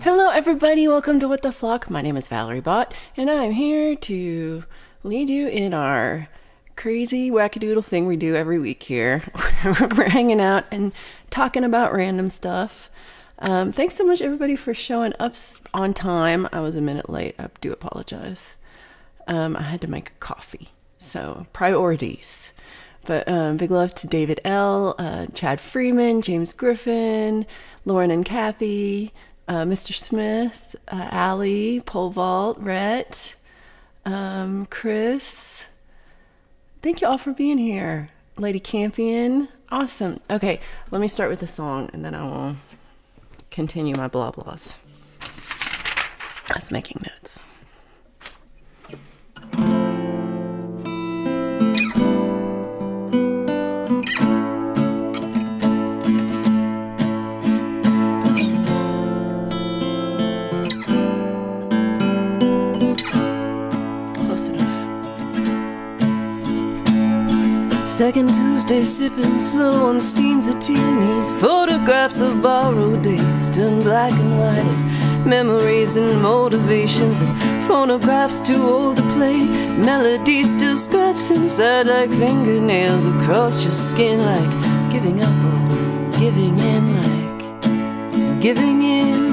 Hello, everybody. Welcome to What the Flock. My name is Valerie Bott, and I'm here to lead you in our crazy wackadoodle thing we do every week here. We're hanging out and talking about random stuff. Thanks so much, everybody, for showing up on time. I was a minute late. I do apologize. I had to make a coffee, so priorities. But big love to David L., Chad Freeman, James Griffin, Lauren and Kathy, Mr. Smith, Allie, Pole Vault, Rhett, Chris. Thank you all for being here. Lady Campion. Awesome. Okay, let me start with the song and then I will continue my blah blahs. I was making notes. Second Tuesday, sipping slow on steams of tea. Photographs of borrowed days turned black and white, of memories and motivations, and phonographs too old to play. Melodies still scratched inside like fingernails across your skin, like giving up or giving in, like giving in.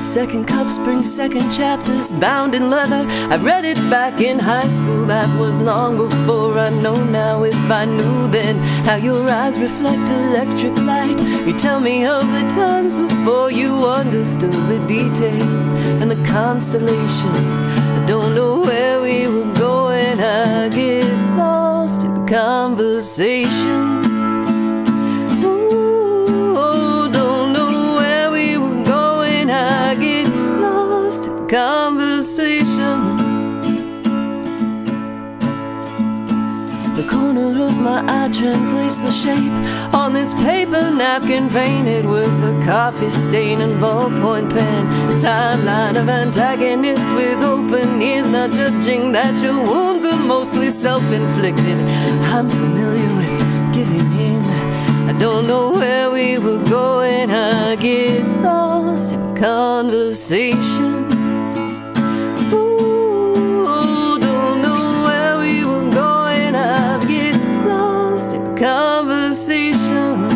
Second cup, spring, second chapters, bound in leather. I read it back in high school, that was long before I know now. If I knew then how your eyes reflect electric light, you tell me of the times before you understood the details and the constellations. I don't know where we were going, I get lost in conversation. Conversation. The corner of my eye translates the shape on this paper napkin painted with a coffee stain and ballpoint pen. A timeline of antagonists with open ears, not judging that your wounds are mostly self-inflicted. I'm familiar with giving in. I don't know where we were going, I get lost in conversation. Conversation.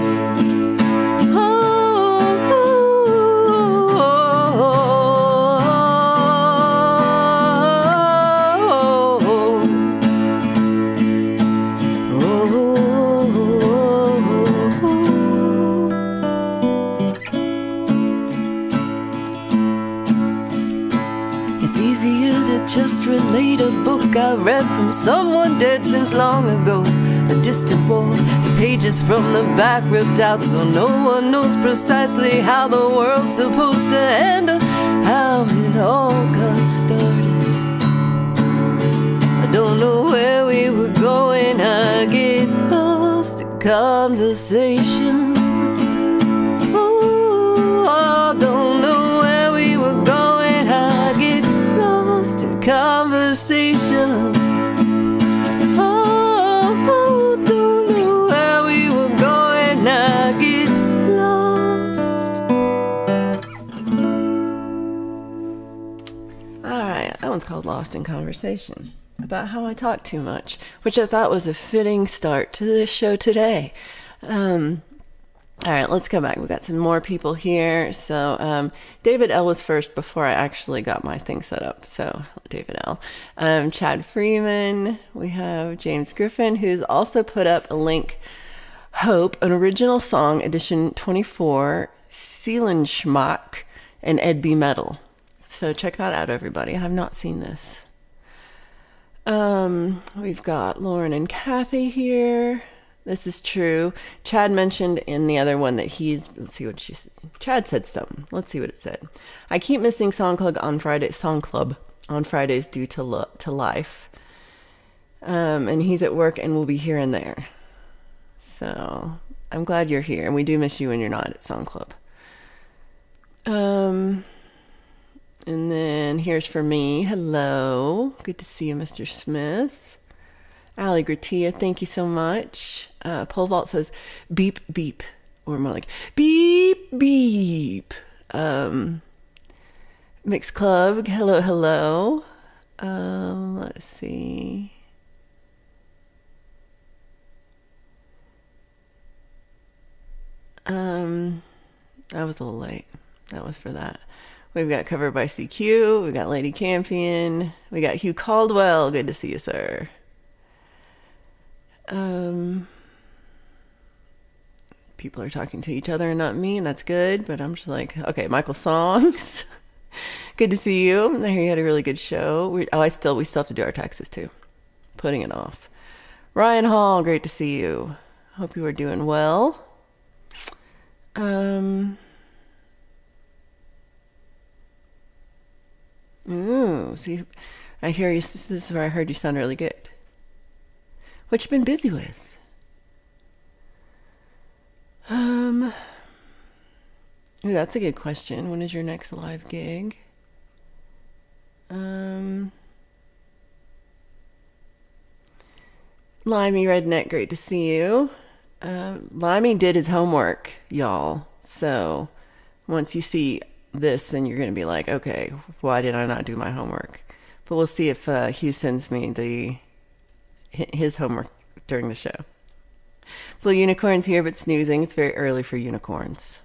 It's easier to just relate a book I read from someone dead since long ago. A distant wall, the pages from the back ripped out, so no one knows precisely how the world's supposed to end or how it all got started. I don't know where we were going, I get lost in conversation. Oh, I don't know where we were going, I get lost in conversation. Called Lost in Conversation, about how I talk too much, which I thought was a fitting start to this show today. All right, let's go back. We got some more people here. So David L was first before I actually got my thing set up. So David L. Chad Freeman. We have James Griffin, who's also put up a link. Hope, an original song, edition 24, Seelenschmack, and Ed B. Metal. So check that out, everybody. I have not seen this. We've got Lauren and Kathy here. This is true. Chad mentioned in the other one that he's, let's see what she said. Chad said something. Let's see what it said. I keep missing Song Club on Fridays due to life. And he's at work and will be here and there. So I'm glad you're here. And we do miss you when you're not at Song Club. And then here's for me. Hello. Good to see you, Mr. Smith. Ali Gratia, thank you so much. Pole Vault says beep beep, or more like beep beep. Mixed Club, hello hello. Let's see. I was a little late. That was for that. We've got covered by CQ. We got Lady Campion. We got Hugh Caldwell. Good to see you, sir. People are talking to each other and not me, and that's good. But I'm just like, okay, Michael Songs. Good to see you. I hear you had a really good show. We still have to do our taxes too. Putting it off. Ryan Hall, great to see you. Hope you are doing well. See, I hear you. This is where I heard you sound really good. What you been busy with? Ooh, that's a good question. When is your next live gig? Limey Redneck, great to see you. Limey did his homework, y'all. So once you see this, then you're going to be like, okay, why did I not do my homework? But we'll see if Hugh sends me his homework during the show. Blue Unicorn's here, but snoozing. It's very early for unicorns.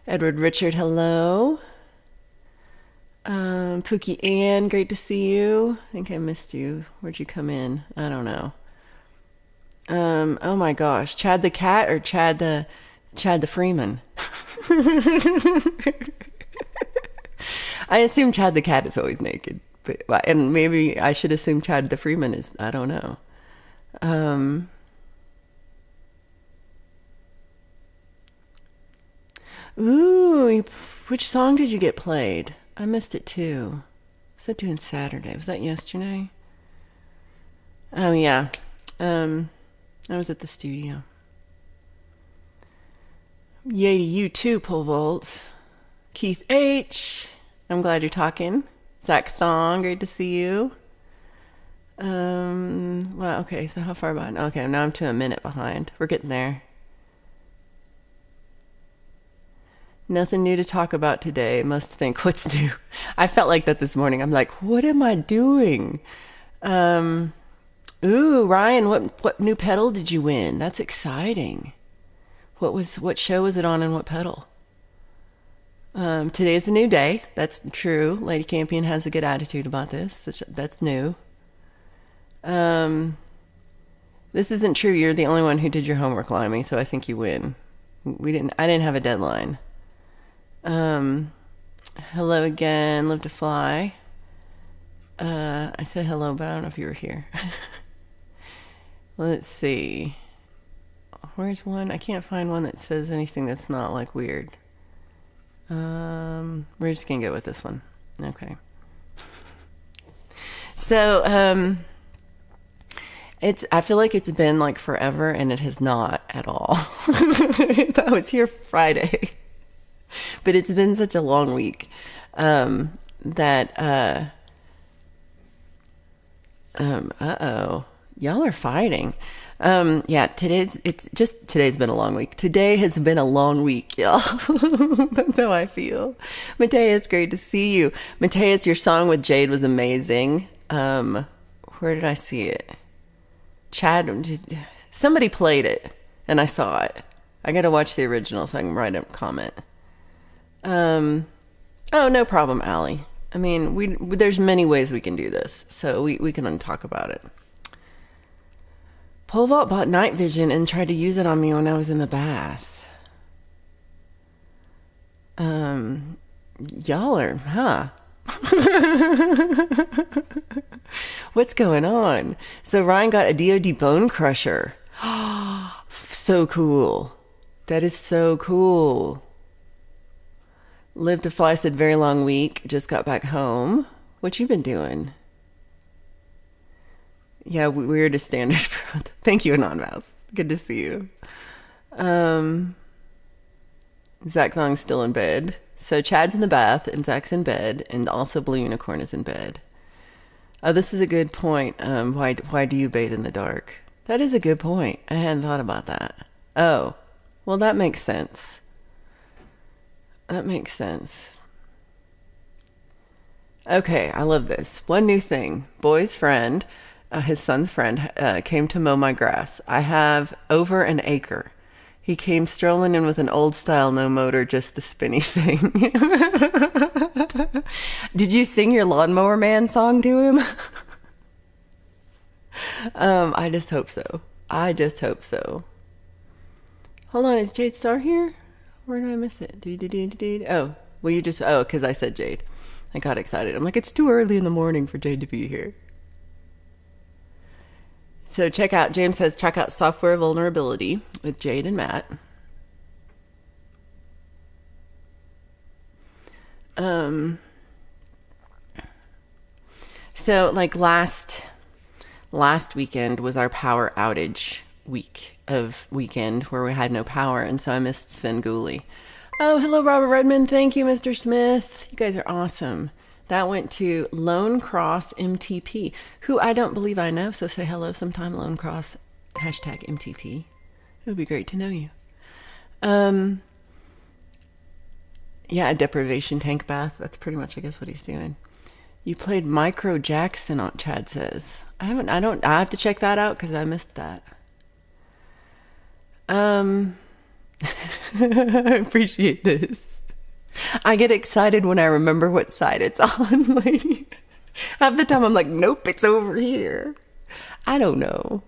Edward Richard, hello. Pookie Ann, great to see you. I think I missed you. Where'd you come in? I don't know. Oh my gosh, Chad the Cat or Chad the Freeman? I assume Chad the Cat is always naked, and maybe I should assume Chad the Freeman is. I don't know. Ooh, which song did you get played? I missed it too. Was that doing Saturday? Was that yesterday? Oh yeah. I was at the studio. Yay to you too, Pole Vault. Keith H. I'm glad you're talking. Zach Thong, great to see you. Well, okay, so how far behind? Okay, now I'm 2 minutes behind. We're getting there. Nothing new to talk about today. Must think what's new. I felt like that this morning. I'm like, what am I doing? Ooh, Ryan, what new pedal did you win? That's exciting. What show was it on and what pedal? Today is a new day. That's true. Lady Campion has a good attitude about this. That's new. This isn't true. You're the only one who did your homework, Limey, so I think you win. I didn't have a deadline. Hello again, Live to Fly. I said hello, but I don't know if you were here. Let's see. Where's one? I can't find one that says anything that's not like weird. We're just gonna go with this one. Okay. So, I feel like it's been like forever, and it has not at all. I was here Friday, but it's been such a long week that y'all are fighting. Yeah, today's been a long week. Today has been a long week, y'all. That's how I feel. Mateus, great to see you. Mateus, your song with Jade was amazing. Where did I see it? Chad, somebody played it, and I saw it. I got to watch the original so I can write a comment. Oh, no problem, Allie. I mean, there's many ways we can do this, so we can talk about it. Pole Vault bought night vision and tried to use it on me when I was in the bath. Y'all are, huh? What's going on? So Ryan got a DoD bone crusher. So cool. That is so cool. Live to Fly said very long week. Just got back home. What you been doing? Yeah, we're to standard. Thank you, Anon Mouse. Good to see you. Zach Thong's still in bed. So Chad's in the bath and Zach's in bed, and also Blue Unicorn is in bed. Oh, this is a good point. Why do you bathe in the dark? That is a good point. I hadn't thought about that. Oh, well, that makes sense. That makes sense. Okay, I love this. One new thing. Boy's friend, his son's friend, came to mow my grass. I have over an acre. He came strolling in with an old style, no motor, just the spinny thing. Did you sing your Lawnmower Man song to him? I just hope so. I just hope so. Hold on, is Jade Star here? Where did I miss it? Oh, well, you just, oh, because I said Jade. I got excited. I'm like, it's too early in the morning for Jade to be here. So James says, check out Software Vulnerability with Jade and Matt. So like last weekend was our power outage weekend where we had no power, and so I missed Sven Gooley. Oh, hello, Robert Redmond. Thank you, Mr. Smith. You guys are awesome. That went to Lone Cross MTP, who I don't believe I know, so say hello sometime, Lone Cross, #MTP. It would be great to know you. Yeah, a deprivation tank bath. That's pretty much, I guess, what he's doing. You played Micro Jackson, Aunt Chad says. I have to check that out because I missed that. I appreciate this. I get excited when I remember what side it's on, lady. Half the time I'm like, nope, it's over here. I don't know.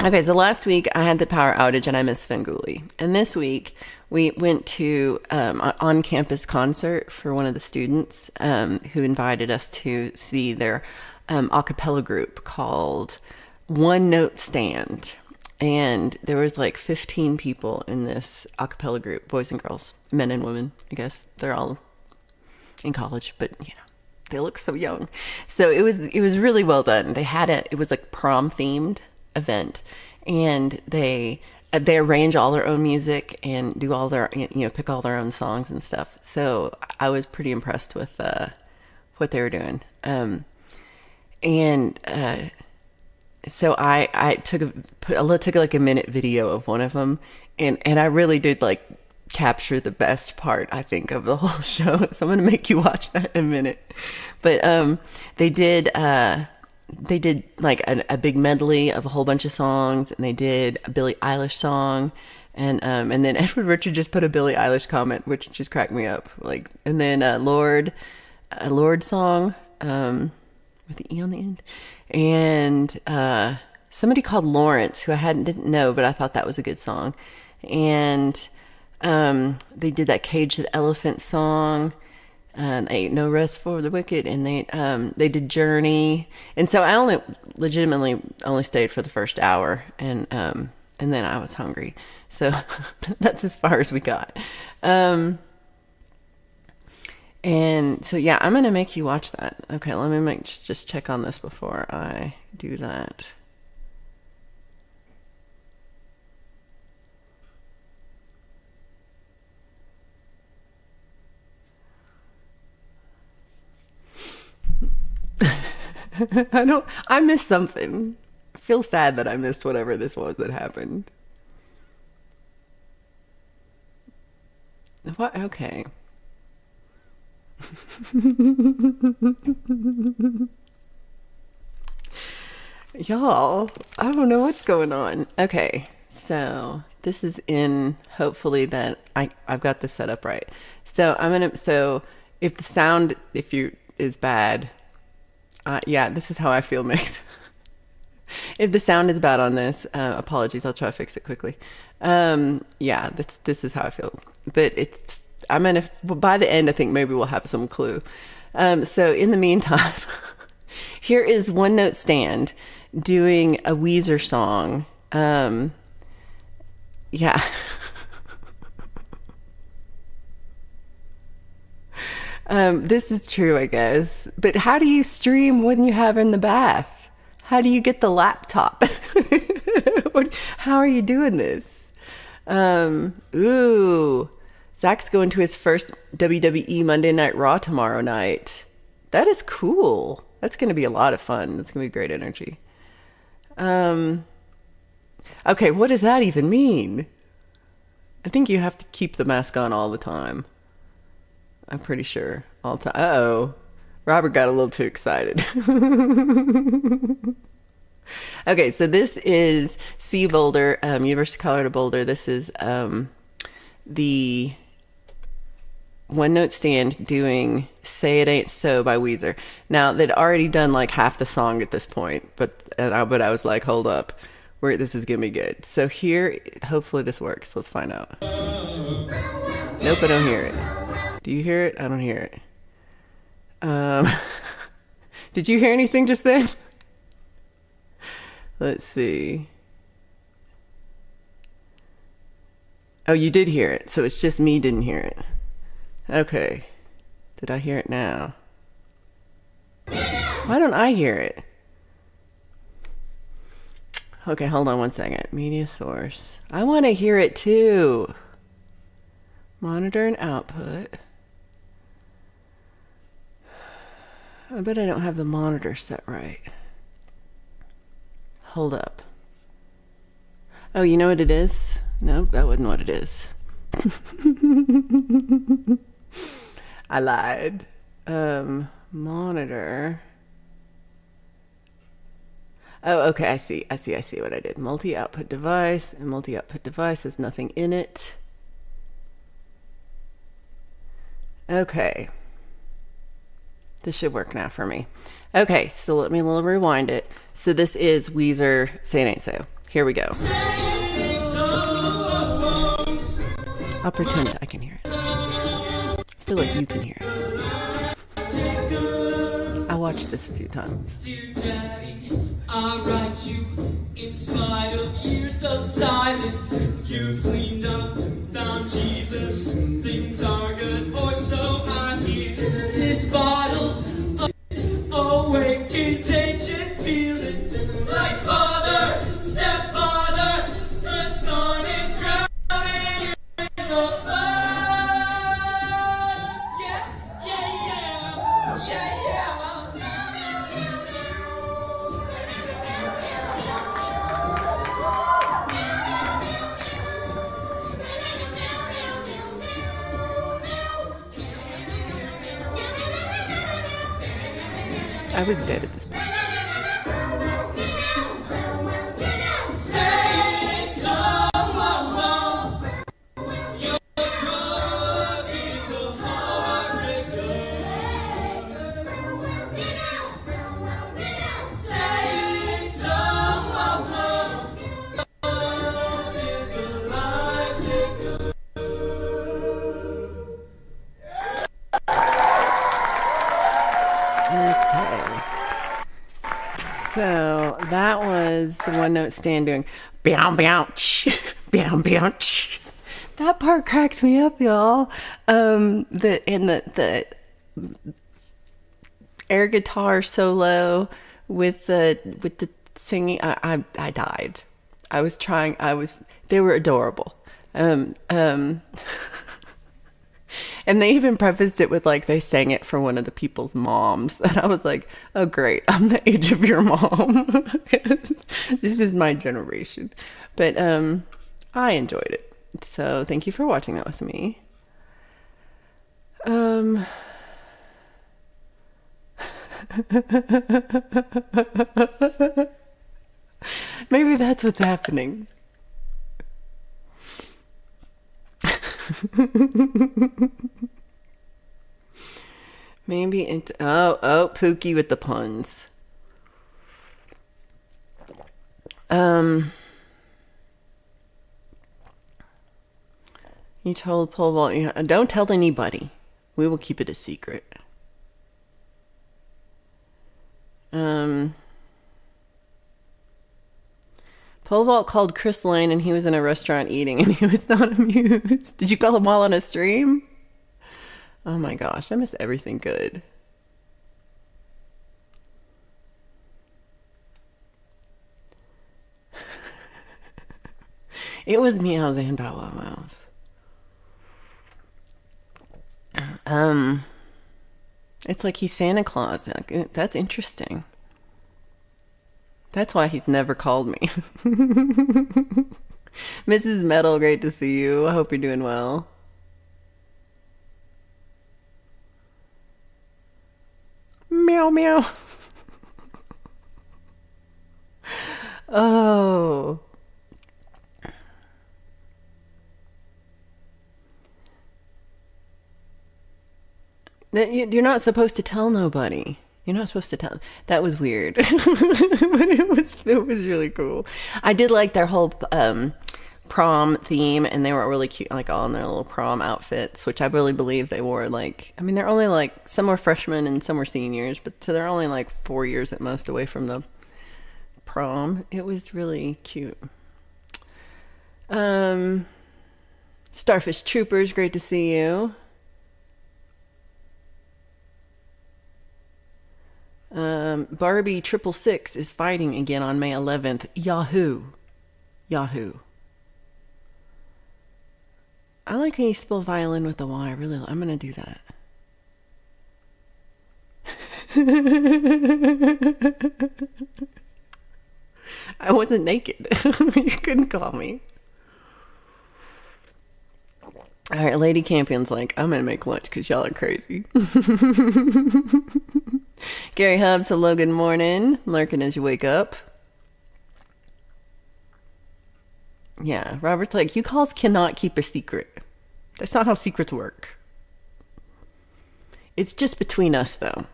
Okay, so last week I had the power outage and I missed Sven Gooley. And this week we went to an on-campus concert for one of the students who invited us to see their a cappella group called One Note Stand. And there was like 15 people in this a cappella group, boys and girls, men and women. I guess they're all in college, but you know, they look so young. So it was really well done. It was like prom themed event, and they arrange all their own music and do all their, pick all their own songs and stuff. So I was pretty impressed with what they were doing. So I took like a minute video of one of them, and I really did like capture the best part, I think, of the whole show. So I'm gonna make you watch that in a minute. But they did like a big medley of a whole bunch of songs, and they did a Billie Eilish song, and then Edward Richard just put a Billie Eilish comment, which just cracked me up. Like, and then a Lord song with the E on the end. And somebody called Lawrence, who didn't know, but I thought that was a good song. And they did that Cage the Elephant song, Ain't No Rest for the Wicked, and they did Journey. And so I legitimately only stayed for the first hour, and then I was hungry, so that's as far as we got. And so, yeah, I'm going to make you watch that. Okay, let me just check on this before I do that. I missed something. I feel sad that I missed whatever this was that happened. What? Okay. Y'all, I don't know what's going on. Okay, so this is hopefully that I've got this set up right. So if the sound is bad, this is how I feel, Mix. If the sound is bad on this, apologies, I'll try to fix it quickly. This is how I feel, but by the end, I think maybe we'll have some clue. So in the meantime, here is One Note Stand doing a Weezer song. This is true, I guess. But how do you stream when you have in the bath? How do you get the laptop? How are you doing this? Zach's going to his first WWE Monday Night Raw tomorrow night. That is cool. That's going to be a lot of fun. That's going to be great energy. Okay, what does that even mean? I think you have to keep the mask on all the time. I'm pretty sure. All the time. Uh-oh. Robert got a little too excited. Okay, so this is C Boulder, University of Colorado Boulder. This is the One Note Stand doing Say It Ain't So by Weezer. Now, they'd already done like half the song at this point, but I was like, hold up. This is going to be good. So here, hopefully this works. Let's find out. Nope, I don't hear it. Do you hear it? I don't hear it. Did you hear anything just then? Let's see. Oh, you did hear it. So it's just me didn't hear it. Okay. Did I hear it now? Why don't I hear it? Okay, hold on one second. Media source. I want to hear it too. Monitor and output. I bet I don't have the monitor set right. Hold up. Oh, you know what it is? Nope, that wasn't what it is. I lied. Monitor. Oh, okay, I see what I did. Multi-output device, and multi-output device has nothing in it. Okay. This should work now for me. Okay, so let me rewind it. So this is Weezer, Say It Ain't So. Here we go. I'll pretend I can hear it. I feel like you can hear it. I watched this a few times. I write you in spite of years of silence. You've cleaned up, found Jesus. Things are good, or so I hear. This bottle of awake contagion feeling like father, stepfather. The sun is drowning in the flood. Yeah, yeah, yeah, yeah, yeah. I was dead at this point. So that was the One Note Stand doing bow bow bow bow. That part cracks me up, y'all. The air guitar solo with the singing, I died. They were adorable. And they even prefaced it with like they sang it for one of the people's moms. And I was like, oh great, I'm the age of your mom. This is my generation. But I enjoyed it. So thank you for watching that with me. Maybe that's what's happening. Maybe Pookie with the puns. You told pole vault, don't tell anybody. We will keep it a secret. Pole vault called Chris Lane and he was in a restaurant eating and he was not amused. Did you call him while on a stream? Oh my gosh, I miss everything good. It was Meows and Bow Wow Mouse. It's like he's Santa Claus. That's interesting. That's why he's never called me. Mrs. Metal, great to see you. I hope you're doing well. Meow meow. Oh. You're not supposed to tell nobody. You're not supposed to tell. That was weird, but it was really cool. I did like their whole prom theme, and they were really cute, like all in their little prom outfits, which I really believe they wore. Like, I mean, they're only like some were freshmen and some were seniors, but so they're only like 4 years at most away from the prom. It was really cute. Starfish Troopers, great to see you. Barbie 666 is fighting again on May 11th. Yahoo. Yahoo. I like how you spell violin with a Y. Really, I'm going to do that. I wasn't naked. You couldn't call me. All right, Lady Campion's like, I'm going to make lunch because y'all are crazy. Gary Hubbs, hello, good morning. Lurking as you wake up. Yeah, Robert's like, you calls cannot keep a secret. That's not how secrets work. It's just between us, though.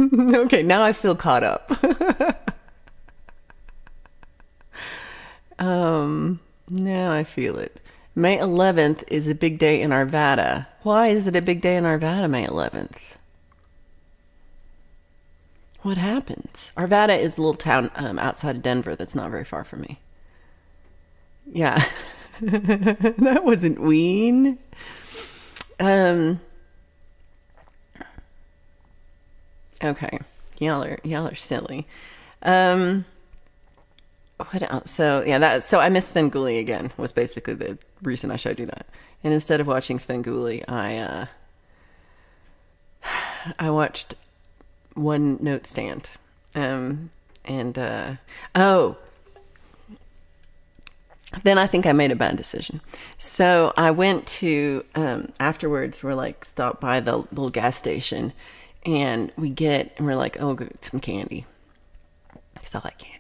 Okay, now I feel caught up. Now I feel it. May 11th is a big day in Arvada. Why is it a big day in Arvada, May 11th? What happens? Arvada is a little town outside of Denver that's not very far from me. Yeah. That wasn't Ween. Okay. Y'all are silly. What else? So yeah, so I missed Svengoolie again was basically the reason I showed you that. And instead of watching Svengoolie, I watched One Note Stand. Then I think I made a bad decision. So I went to afterwards. We're like stopped by the little gas station, and we're like, oh, get some candy. Because I like candy.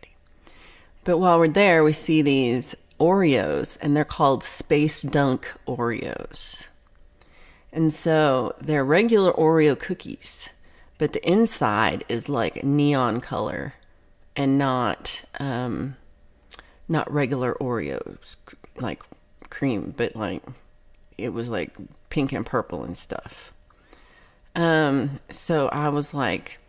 But while we're there, we see these Oreos, and they're called Space Dunk Oreos. And so they're regular Oreo cookies, but the inside is like neon color and not regular Oreos, like cream, but like it was like pink and purple and stuff. So I was like,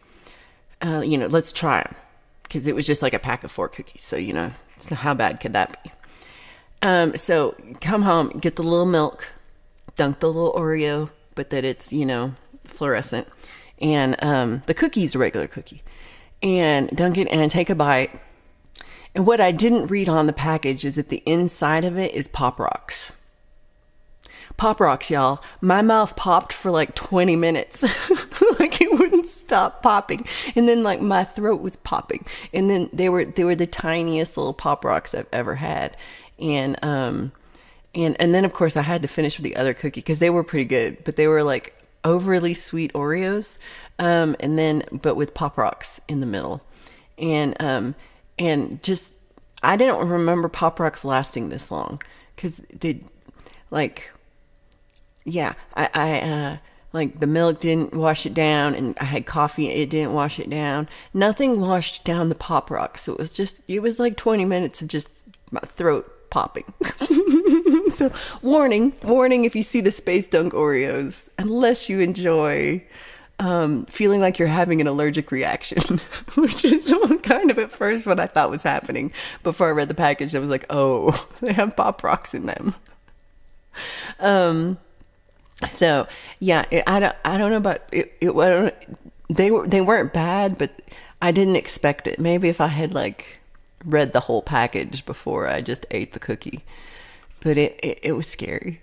let's try them. Because it was just like a pack of 4 cookies. So, how bad could that be? So come home, get the little milk, dunk the little Oreo, but that it's, fluorescent. And the cookie's a regular cookie. And dunk it and take a bite. And what I didn't read on the package is that the inside of it is Pop Rocks. Pop Rocks, y'all. My mouth popped for like 20 minutes. Like it wouldn't stop popping. And then like my throat was popping. And then they were the tiniest little Pop Rocks I've ever had. And then of course I had to finish with the other cookie because they were pretty good, but they were like overly sweet Oreos. But with Pop Rocks in the middle. And just, I didn't remember Pop Rocks lasting this long because I like the milk didn't wash it down, and I had coffee, it didn't wash it down. Nothing washed down the Pop Rocks. So it was like 20 minutes of just my throat popping. So warning if you see the Space Dunk Oreos, unless you enjoy feeling like you're having an allergic reaction, which is kind of at first what I thought was happening. Before I read the package, I was like, oh, they have Pop Rocks in them. So yeah, I don't know about it. They weren't bad, but I didn't expect it. Maybe if I had like read the whole package before I just ate the cookie, but it was scary.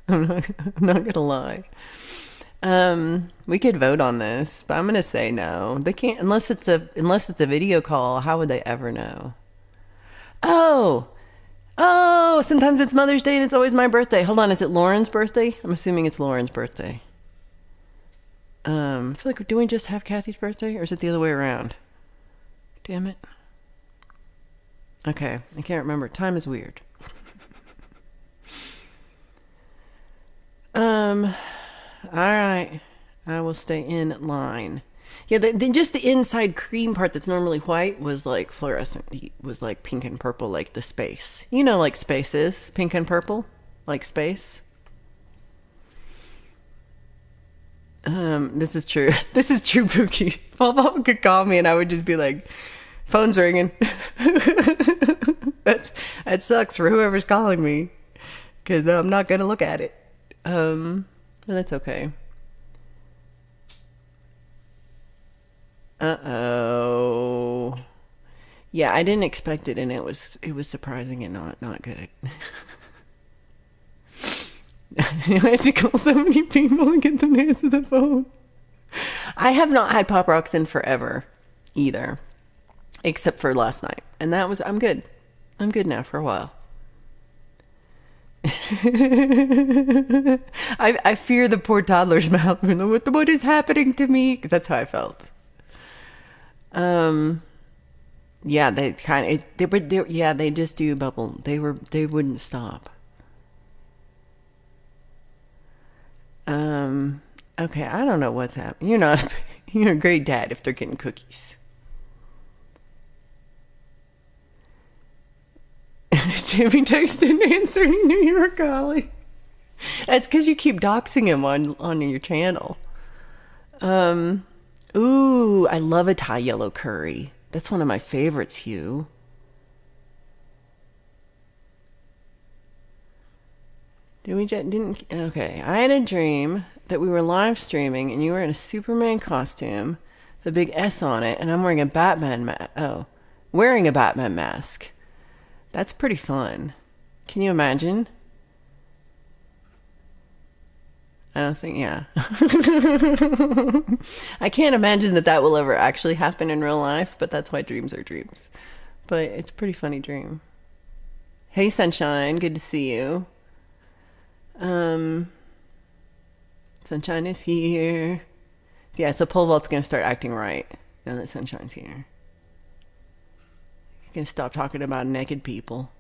I'm not gonna lie. We could vote on this, but I'm gonna say no. They can't unless it's a video call. How would they ever know? Oh, oh, sometimes it's Mother's Day and it's always my birthday. Hold on, is it Lauren's birthday? I'm assuming it's Lauren's birthday. I feel like, do we just have Kathy's birthday, or is it the other way around? Damn it. Okay, I can't remember. Time is weird. All right. I will stay in line. Yeah, just the inside cream part that's normally white was like fluorescent. It was like pink and purple, like the space. You know, like space is pink and purple, like space. This is true. This is true, Pookie. Papa could call me and I would just be like, phone's ringing. That sucks for whoever's calling me because I'm not going to look at it. But that's okay. Uh-oh. Yeah, I didn't expect it and it was surprising and not good. I had to call so many people and get them to answer the phone. I have not had Pop Rocks in forever either, except for last night. And that was, I'm good. I'm good now for a while. I fear the poor toddler's mouth. What is happening to me? Because that's how I felt. Yeah, they kind of, yeah, they just do bubble. They wouldn't stop. Okay, I don't know what's happening. You're a great dad if they're getting cookies. Jimmy Tex didn't answer and he knew you were calling. That's because you keep doxing him on your channel. Ooh, I love a Thai yellow curry. That's one of my favorites, Hugh. Okay. I had a dream that we were live streaming and you were in a Superman costume, the big S on it, and I'm wearing a wearing a Batman mask. That's pretty fun. Can you imagine? I don't think, yeah. I can't imagine that will ever actually happen in real life, but that's why dreams are dreams. But it's a pretty funny dream. Hey, Sunshine, good to see you. Sunshine is here. Yeah, so pole vault's gonna start acting right now that Sunshine's here. He's gonna stop talking about naked people.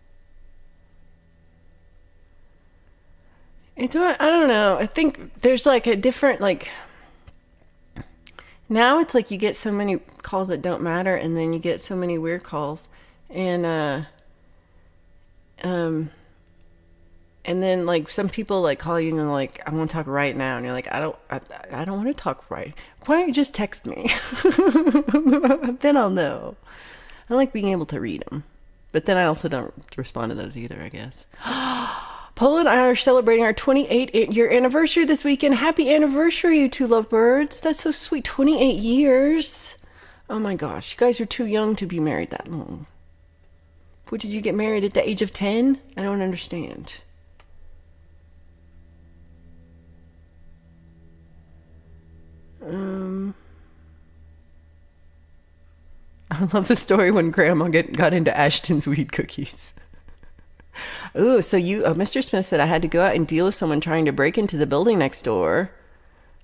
I don't know. I think there's like a different, like, now it's like you get so many calls that don't matter and then you get so many weird calls and then like some people like call you and they're like, I want to talk right now, and you're like, I don't want to talk right. Why don't you just text me? Then I'll know. I like being able to read them, but then I also don't respond to those either, I guess. Paul and I are celebrating our 28-year anniversary this weekend. Happy anniversary, you two lovebirds. That's so sweet. 28 years. Oh my gosh, you guys are too young to be married that long. What, did you get married at the age of 10? I don't understand. I love the story when Grandma got into Ashton's weed cookies. Ooh, so Mr. Smith said I had to go out and deal with someone trying to break into the building next door.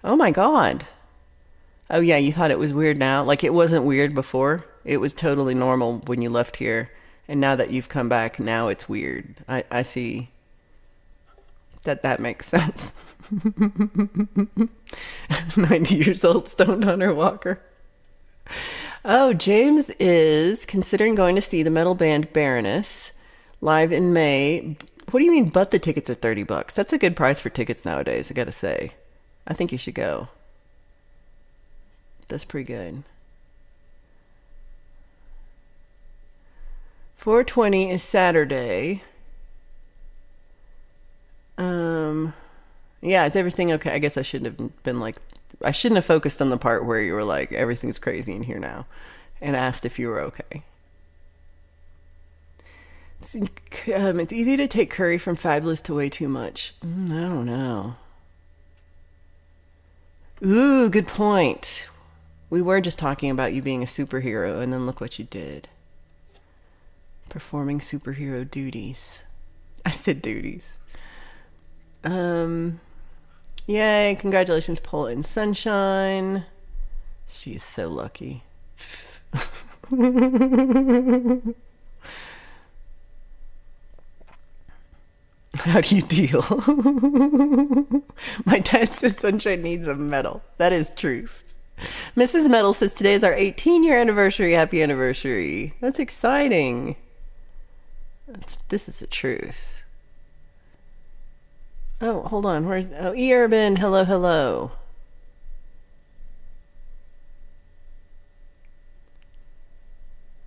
Oh my God. Oh yeah, you thought it was weird now? Like it wasn't weird before? It was totally normal when you left here. And now that you've come back, now it's weird. I see that makes sense. 90 years old, stoned on her walker. Oh, James is considering going to see the metal band Baroness live in May. What do you mean, but the tickets are $30? That's a good price for tickets nowadays, I gotta say. I think you should go. That's pretty good. 420 is Saturday. Yeah, is everything okay? I guess I shouldn't have been like, I shouldn't have focused on the part where you were like, everything's crazy in here now, and asked if you were okay. It's easy to take curry from fabulous to way too much. I don't know. Ooh, good point. We were just talking about you being a superhero, and then look what you did. Performing superhero duties. I said duties. Yay, congratulations, Paula and Sunshine. She is so lucky. How do you deal? My dad says Sunshine needs a medal. That is truth. Mrs. Medal says today is our 18-year anniversary. Happy anniversary. That's exciting. This is the truth. Oh, hold on. E-Urban. Hello, hello.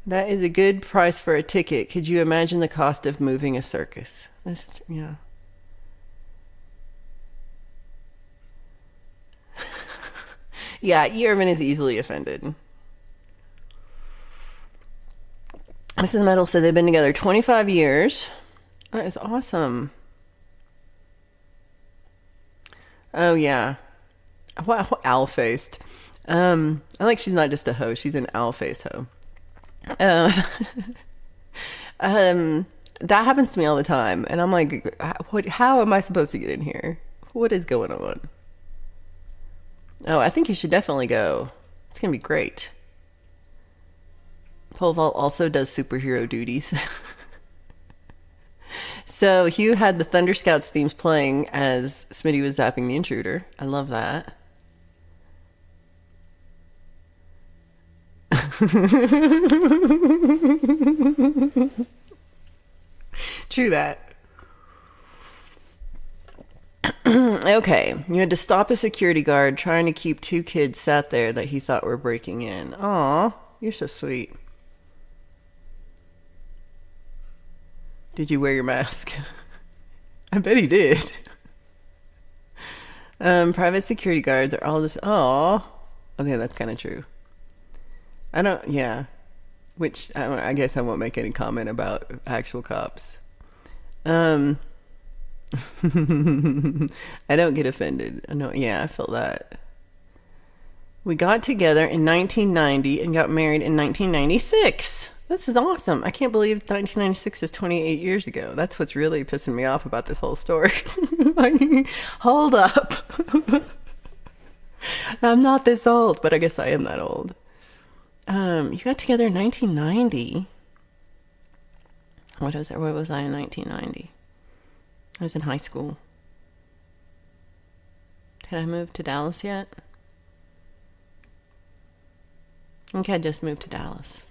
That is a good price for a ticket. Could you imagine the cost of moving a circus? Yeah. Yeah, E-Urban is easily offended. Mrs. Metal said they've been together 25 years. That is awesome. Oh, yeah. Owl-faced. I like she's not just a hoe. She's an owl-faced hoe. That happens to me all the time. And I'm like, how am I supposed to get in here? What is going on? Oh, I think you should definitely go. It's going to be great. Pole vault also does superhero duties. So Hugh had the Thunder Scouts themes playing as Smitty was zapping the intruder. I love that. True that. Okay, you had to stop a security guard trying to keep two kids sat there that he thought were breaking in. Aw, you're so sweet. Did you wear your mask? I bet he did. Private security guards are all just, aw. Okay, that's kind of true. I guess I won't make any comment about actual cops. I don't get offended. I felt that. We got together in 1990 and got married in 1996. This is awesome. I can't believe 1996 is 28 years ago. That's what's really pissing me off about this whole story. Hold up. I'm not this old, but I guess I am that old. You got together in 1990. What was I in 1990? I was in high school. Had I moved to Dallas yet? I think I just moved to Dallas.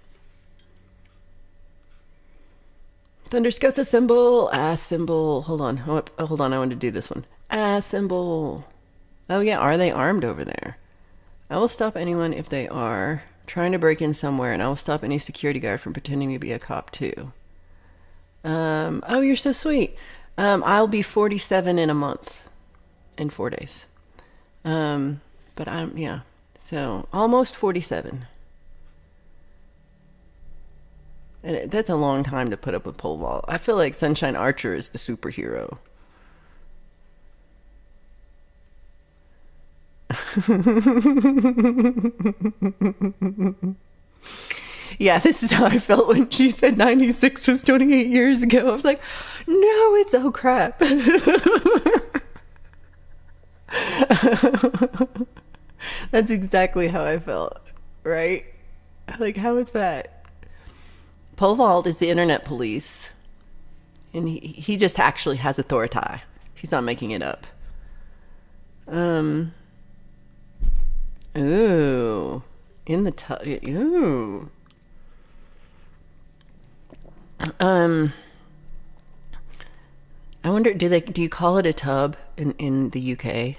Thunder Scouts assemble. Assemble. Hold on. Hold on. I want to do this one. Assemble. Oh, yeah. Are they armed over there? I will stop anyone if they are trying to break in somewhere, and I will stop any security guard from pretending to be a cop, too. Oh, you're so sweet. I'll be 47 in a month. In 4 days. But so almost 47. And that's a long time to put up with pole vault. I feel like Sunshine Archer is the superhero. Yeah, this is how I felt when she said 96 was 28 years ago. I was like, no, it's oh crap. That's exactly how I felt, right? Like, how is that? Pole vault is the internet police, and he just actually has authority. He's not making it up. Ooh, in the tub. Ooh. I wonder, do you call it a tub in the UK?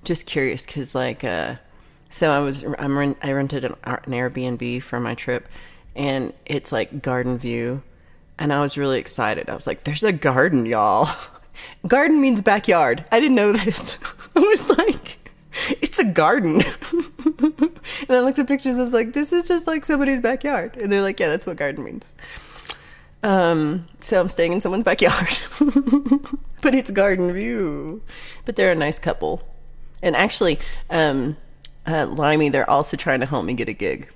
Just curious, because so I rented an Airbnb for my trip, and it's like garden view, and I was really excited. I was like, "There's a garden, y'all." Garden means backyard. I didn't know this. I was like, "It's a garden." And I looked at pictures, I was like, this is just like somebody's backyard. And they're like, yeah, that's what garden means. So I'm staying in someone's backyard. But it's garden view. But they're a nice couple. And actually, Limey, they're also trying to help me get a gig.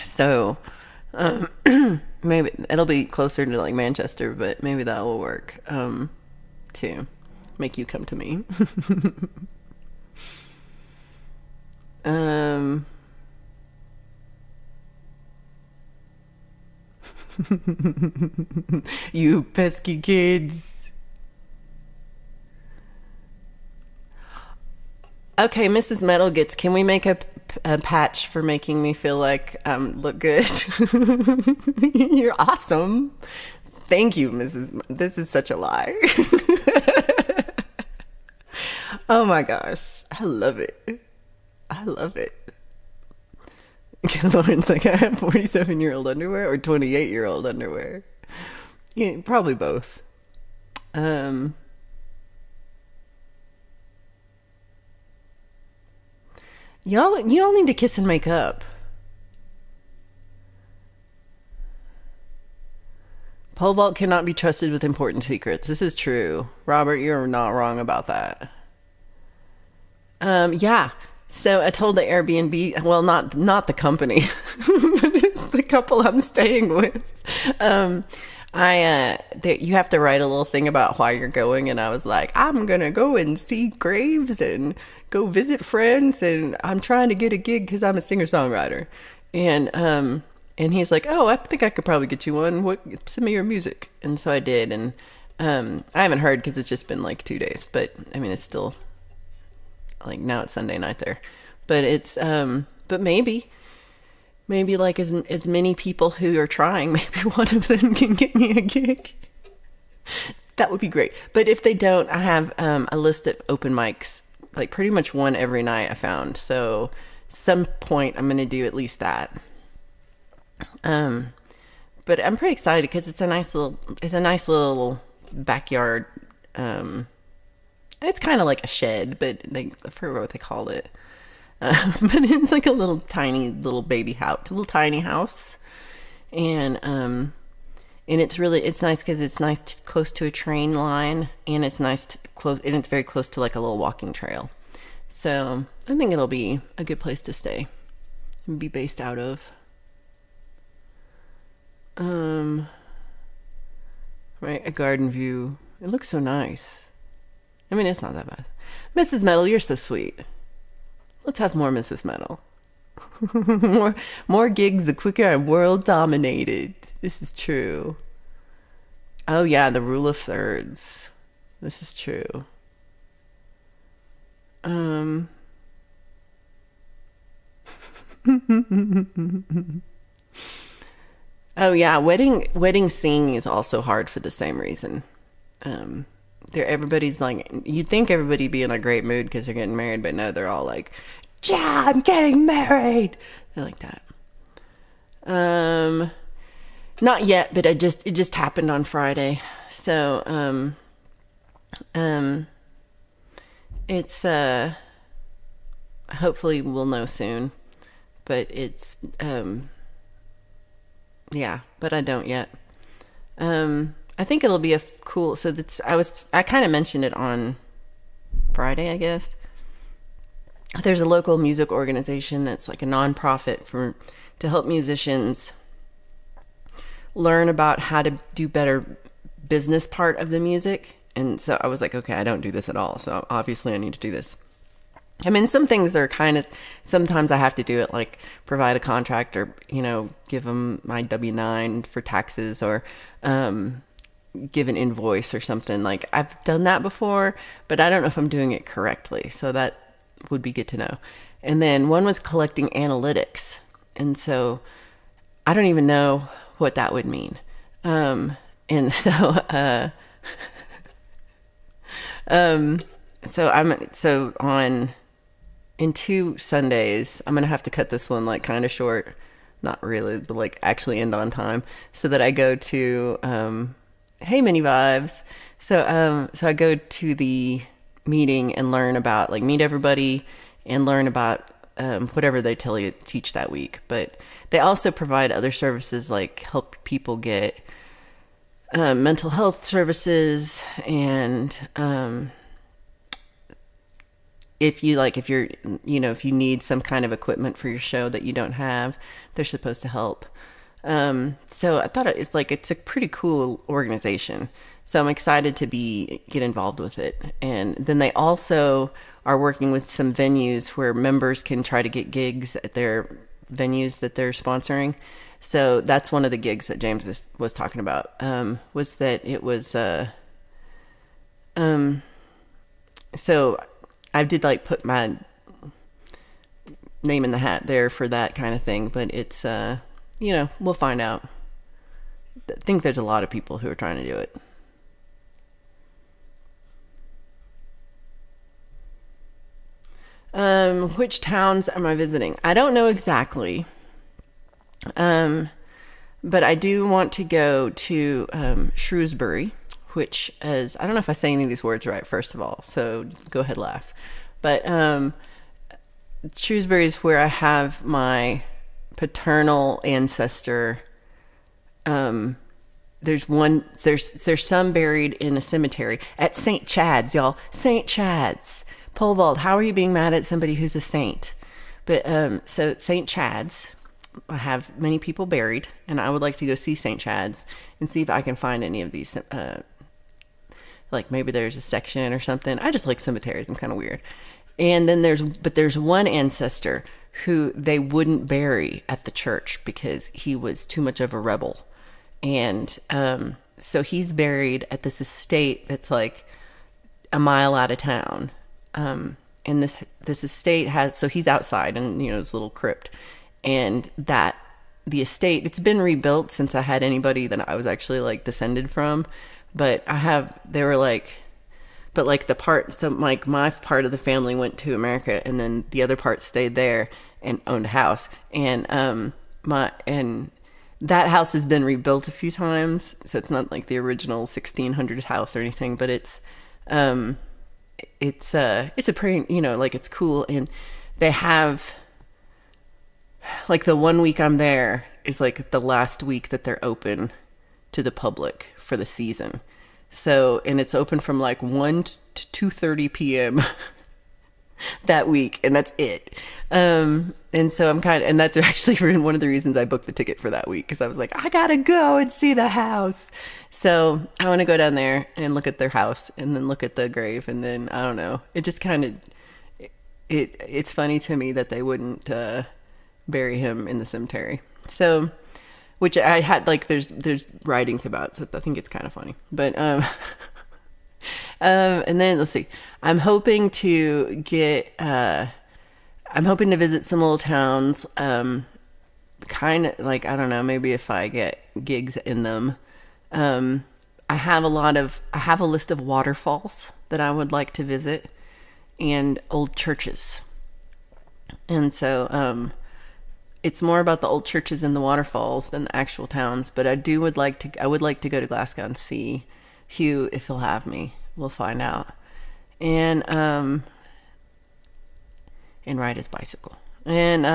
So maybe it'll be closer to like Manchester, but maybe that will work to make you come to me. You pesky kids. Okay, Mrs. Metal gets, can we make a patch for making me feel like look good? You're awesome. Thank you, This is such a lie. Oh my gosh. I love it. I love it. Lauren's like, I have 47-year-old underwear or 28-year-old underwear. Yeah, probably both. You all need to kiss and make up. Pole vault cannot be trusted with important secrets. This is true. Robert, you're not wrong about that. Yeah. So I told the Airbnb, well, not the company, it's the couple I'm staying with. You have to write a little thing about why you're going, and I was like, I'm gonna go and see graves and go visit friends, and I'm trying to get a gig because I'm a singer-songwriter. And he's like, oh, I think I could probably get you one. Send me your music. And so I did, and I haven't heard because it's just been like 2 days, but I mean, it's still like now it's Sunday night there, but it's but maybe like as many people who are trying, maybe one of them can get me a gig. That would be great. But if they don't, I have a list of open mics, like pretty much one every night I found. So some point I'm going to do at least that. But I'm pretty excited because it's a nice little backyard. It's kind of like a shed, but I forget what they called it. But it's like a little tiny little baby house, a little tiny house. And it's nice because it's nice close to a train line, and it's close, and it's very close to like a little walking trail. So I think it'll be a good place to stay and be based out of. Right, a garden view. It looks so nice. I mean, it's not that bad. Mrs. Metal, you're so sweet. Let's have more Mrs. Metal. more gigs, the quicker I'm world dominated. This is true. Oh yeah, the rule of thirds. This is true. Oh yeah, wedding singing is also hard for the same reason. Everybody's like, you'd think everybody be in a great mood because they're getting married, but no, they're all like, yeah, I'm getting married. They're like that. Not yet, but it just happened on Friday. So, it's, hopefully we'll know soon, but it's, yeah, but I don't yet. I think it'll be so I kind of mentioned it on Friday, I guess. There's a local music organization that's like a nonprofit to help musicians learn about how to do better business part of the music. And so I was like, okay, I don't do this at all. So obviously I need to do this. I mean, some things are sometimes I have to do it, like provide a contract or, give them my W-9 for taxes or, give an invoice or something. Like I've done that before, but I don't know if I'm doing it correctly. So that would be good to know. And then one was collecting analytics. And so I don't even know what that would mean. And so, in 2 Sundays, I'm going to have to cut this one like kind of short, not really, but like actually end on time so that I go to, hey, Mini Vibes. So I go to the meeting and learn about, like, meet everybody and learn about whatever they tell you to teach that week. But they also provide other services like help people get mental health services, and if you need some kind of equipment for your show that you don't have, they're supposed to help. So I thought it's a pretty cool organization. So I'm excited to get involved with it. And then they also are working with some venues where members can try to get gigs at their venues that they're sponsoring. So that's one of the gigs that James was talking about, was that it was, so I did like put my name in the hat there for that kind of thing, but it's, we'll find out. I think there's a lot of people who are trying to do it. Which towns am I visiting? I don't know exactly. But I do want to go to Shrewsbury, which is, I don't know if I say any of these words right, first of all, so go ahead, laugh. But Shrewsbury is where I have my paternal ancestor. There's some buried in a cemetery at St. Chad's, y'all. St. Chad's. Pole vault. How are you being mad at somebody who's a saint? But so St. Chad's, I have many people buried, and I would like to go see St. Chad's and see if I can find any of these. Like maybe there's a section or something. I just like cemeteries. I'm kind of weird. And then there's one ancestor who they wouldn't bury at the church because he was too much of a rebel. And so he's buried at this estate that's like a mile out of town. And this estate so he's outside in, this little crypt. And the estate, it's been rebuilt since I had anybody that I was actually like descended from. But the part, so like my part of the family went to America, and then the other part stayed there and owned a house. And that house has been rebuilt a few times, so it's not like the original 1600 house or anything, but it's a pretty, it's cool. And they have, like, the 1 week I'm there is like the last week that they're open to the public for the season. So, and it's open from like 1 to 2:30 p.m. that week, and that's it. And so and that's actually one of the reasons I booked the ticket for that week, because I was like, I gotta go and see the house. So I want to go down there and look at their house, and then look at the grave, and then I don't know. It just kind of it's funny to me that they wouldn't bury him in the cemetery. So, which I had like there's writings about, so I think it's kind of funny. But and then let's see. I'm hoping to visit some little towns. Kind of like, I don't know, maybe if I get gigs in them. I have a list of waterfalls that I would like to visit, and old churches. And so it's more about the old churches and the waterfalls than the actual towns. But I would like to go to Glasgow and see Hugh if he'll have me. We'll find out. And ride his bicycle. And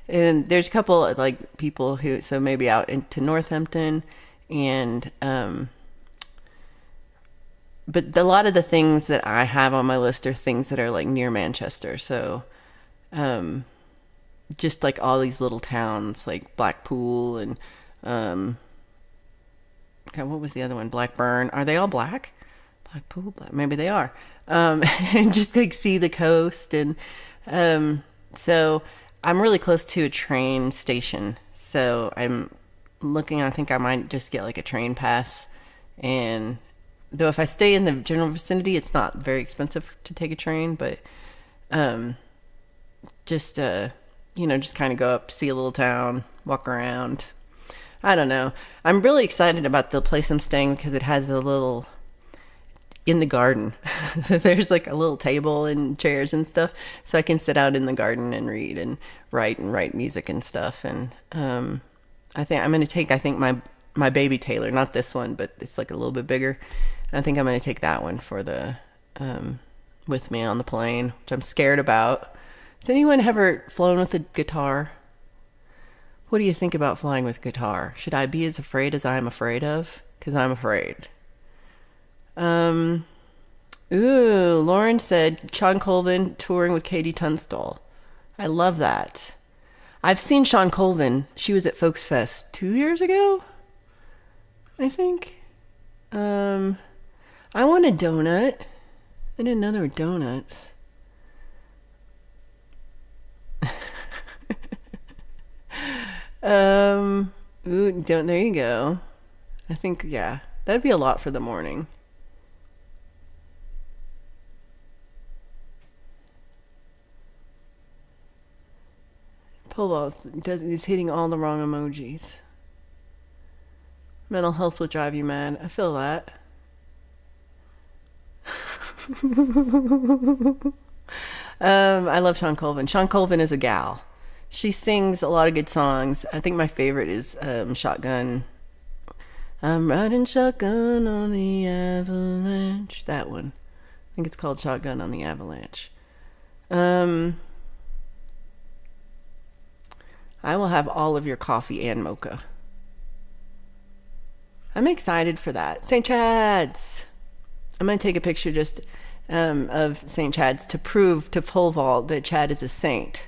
and there's a couple of like people who, so maybe out into Northampton, and but a lot of the things that I have on my list are things that are like near Manchester. So just like all these little towns like Blackpool and God, what was the other one? Blackburn. Are they all black? Blackpool, maybe they are. And just like see the coast. And so I'm really close to a train station. So I'm looking, I think I might just get like a train pass. And though if I stay in the general vicinity, it's not very expensive to take a train, but just kind of go up to see a little town, walk around. I don't know. I'm really excited about the place I'm staying because it has a little, in the garden, there's like a little table and chairs and stuff. So I can sit out in the garden and read and write music and stuff. And I think I'm going to take, my baby Taylor, not this one, but it's like a little bit bigger. I think I'm going to take that one for the, with me on the plane, which I'm scared about. Has anyone ever flown with a guitar? What do you think about flying with a guitar? Should I be as afraid as I'm afraid of? Because I'm afraid. Lauren said Sean Colvin touring with Katie Tunstall. I love that. I've seen Sean Colvin. She was at Folks Fest 2 years ago, I think. I want a donut. I didn't know there were donuts. There you go. I think, yeah, that'd be a lot for the morning. Polo is hitting all the wrong emojis. Mental health will drive you mad. I feel that. I love Sean Colvin. Sean Colvin is a gal. She sings a lot of good songs. I think my favorite is Shotgun. I'm riding shotgun on the avalanche. That one. I think it's called Shotgun on the Avalanche. I will have all of your coffee and mocha. I'm excited for that. St. Chad's. I'm going to take a picture just of St. Chad's to prove to pole vault that Chad is a saint.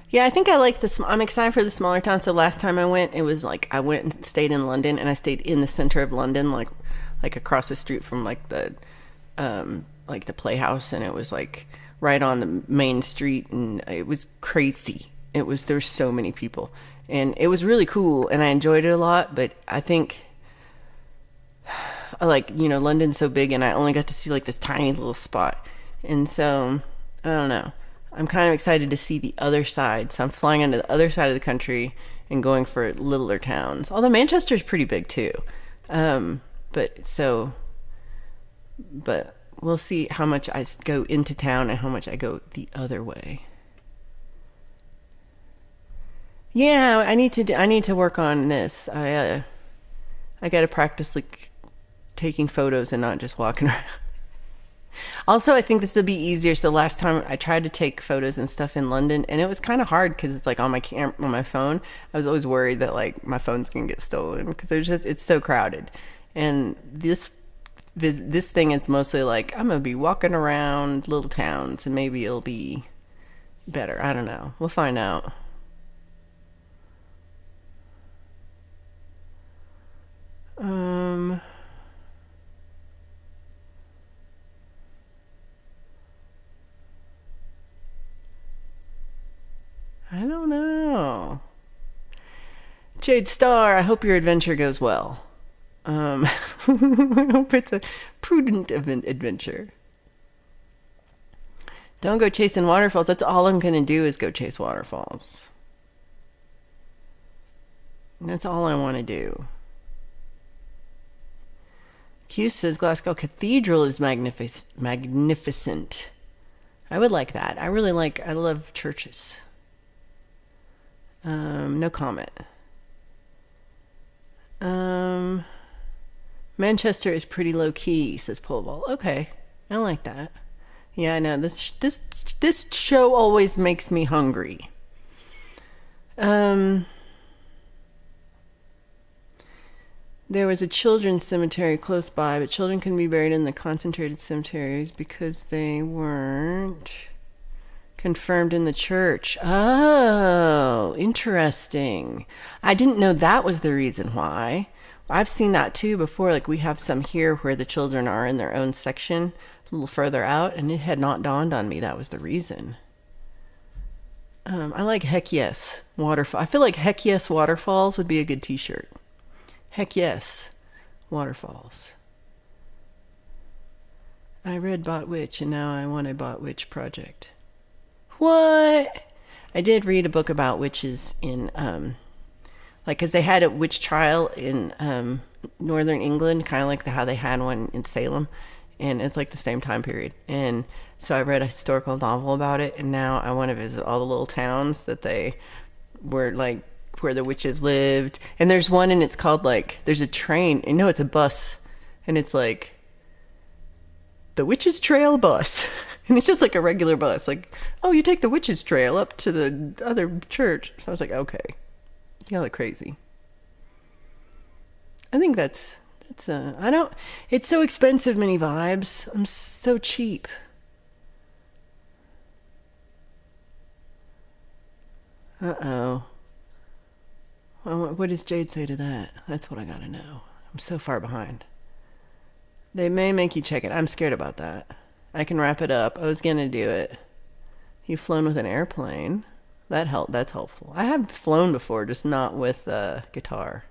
Yeah, I think I like I'm excited for the smaller towns. So last time I went, it was like I went and stayed in London, and I stayed in the center of London, like across the street from like the Playhouse, and it was like right on the main street, and it was crazy. There's so many people, and it was really cool, and I enjoyed it a lot. But I think, London's so big, and I only got to see like this tiny little spot, and so I don't know. I'm kind of excited to see the other side. So I'm flying onto the other side of the country and going for littler towns. Although Manchester's pretty big too. But we'll see how much I go into town and how much I go the other way. Yeah, I need to work on this. I got to practice like taking photos and not just walking around. Also, I think this will be easier. So last time I tried to take photos and stuff in London, and it was kind of hard because it's like on my phone. I was always worried that like my phone's gonna get stolen because it's so crowded. And this thing is mostly like I'm gonna be walking around little towns, and maybe it'll be better. I don't know. We'll find out. I don't know. Jade Star, I hope your adventure goes well. I hope it's a prudent adventure. Don't go chasing waterfalls. That's all I'm going to do is go chase waterfalls. That's all I want to do. Q says Glasgow Cathedral is magnificent. I would like that. I love churches. No comment. Manchester is pretty low key, says Pole. Okay, I like that. Yeah, I know this show always makes me hungry. There was a children's cemetery close by, but children couldn't be buried in the concentrated cemeteries because they weren't confirmed in the church. Oh, interesting. I didn't know that was the reason why. I've seen that too before. Like we have some here where the children are in their own section a little further out, and it had not dawned on me that was the reason. I like Heck Yes Waterfall. I feel like Heck Yes Waterfalls would be a good t-shirt. Heck Yes Waterfalls. I read Bot Witch, and now I want a Bot Witch project. What? I did read a book about witches in, because they had a witch trial in northern England, kind of like how they had one in Salem, and it's like the same time period. And so I read a historical novel about it, and now I want to visit all the little towns that they were like where the witches lived. And there's one, and it's called like, there's a train. No, it's a bus, and it's like the Witches Trail bus. And it's just like a regular bus. Like, oh, you take the Witches Trail up to the other church. So I was like, okay, y'all are crazy. I think I don't, it's so expensive, Mini Vibes. I'm so cheap. Uh-oh. Well, what does Jade say to that? That's what I gotta know. I'm so far behind. They may make you check it. I'm scared about that. I can wrap it up. I was gonna do it. You've flown with an airplane. That's helpful. I have flown before, just not with guitar.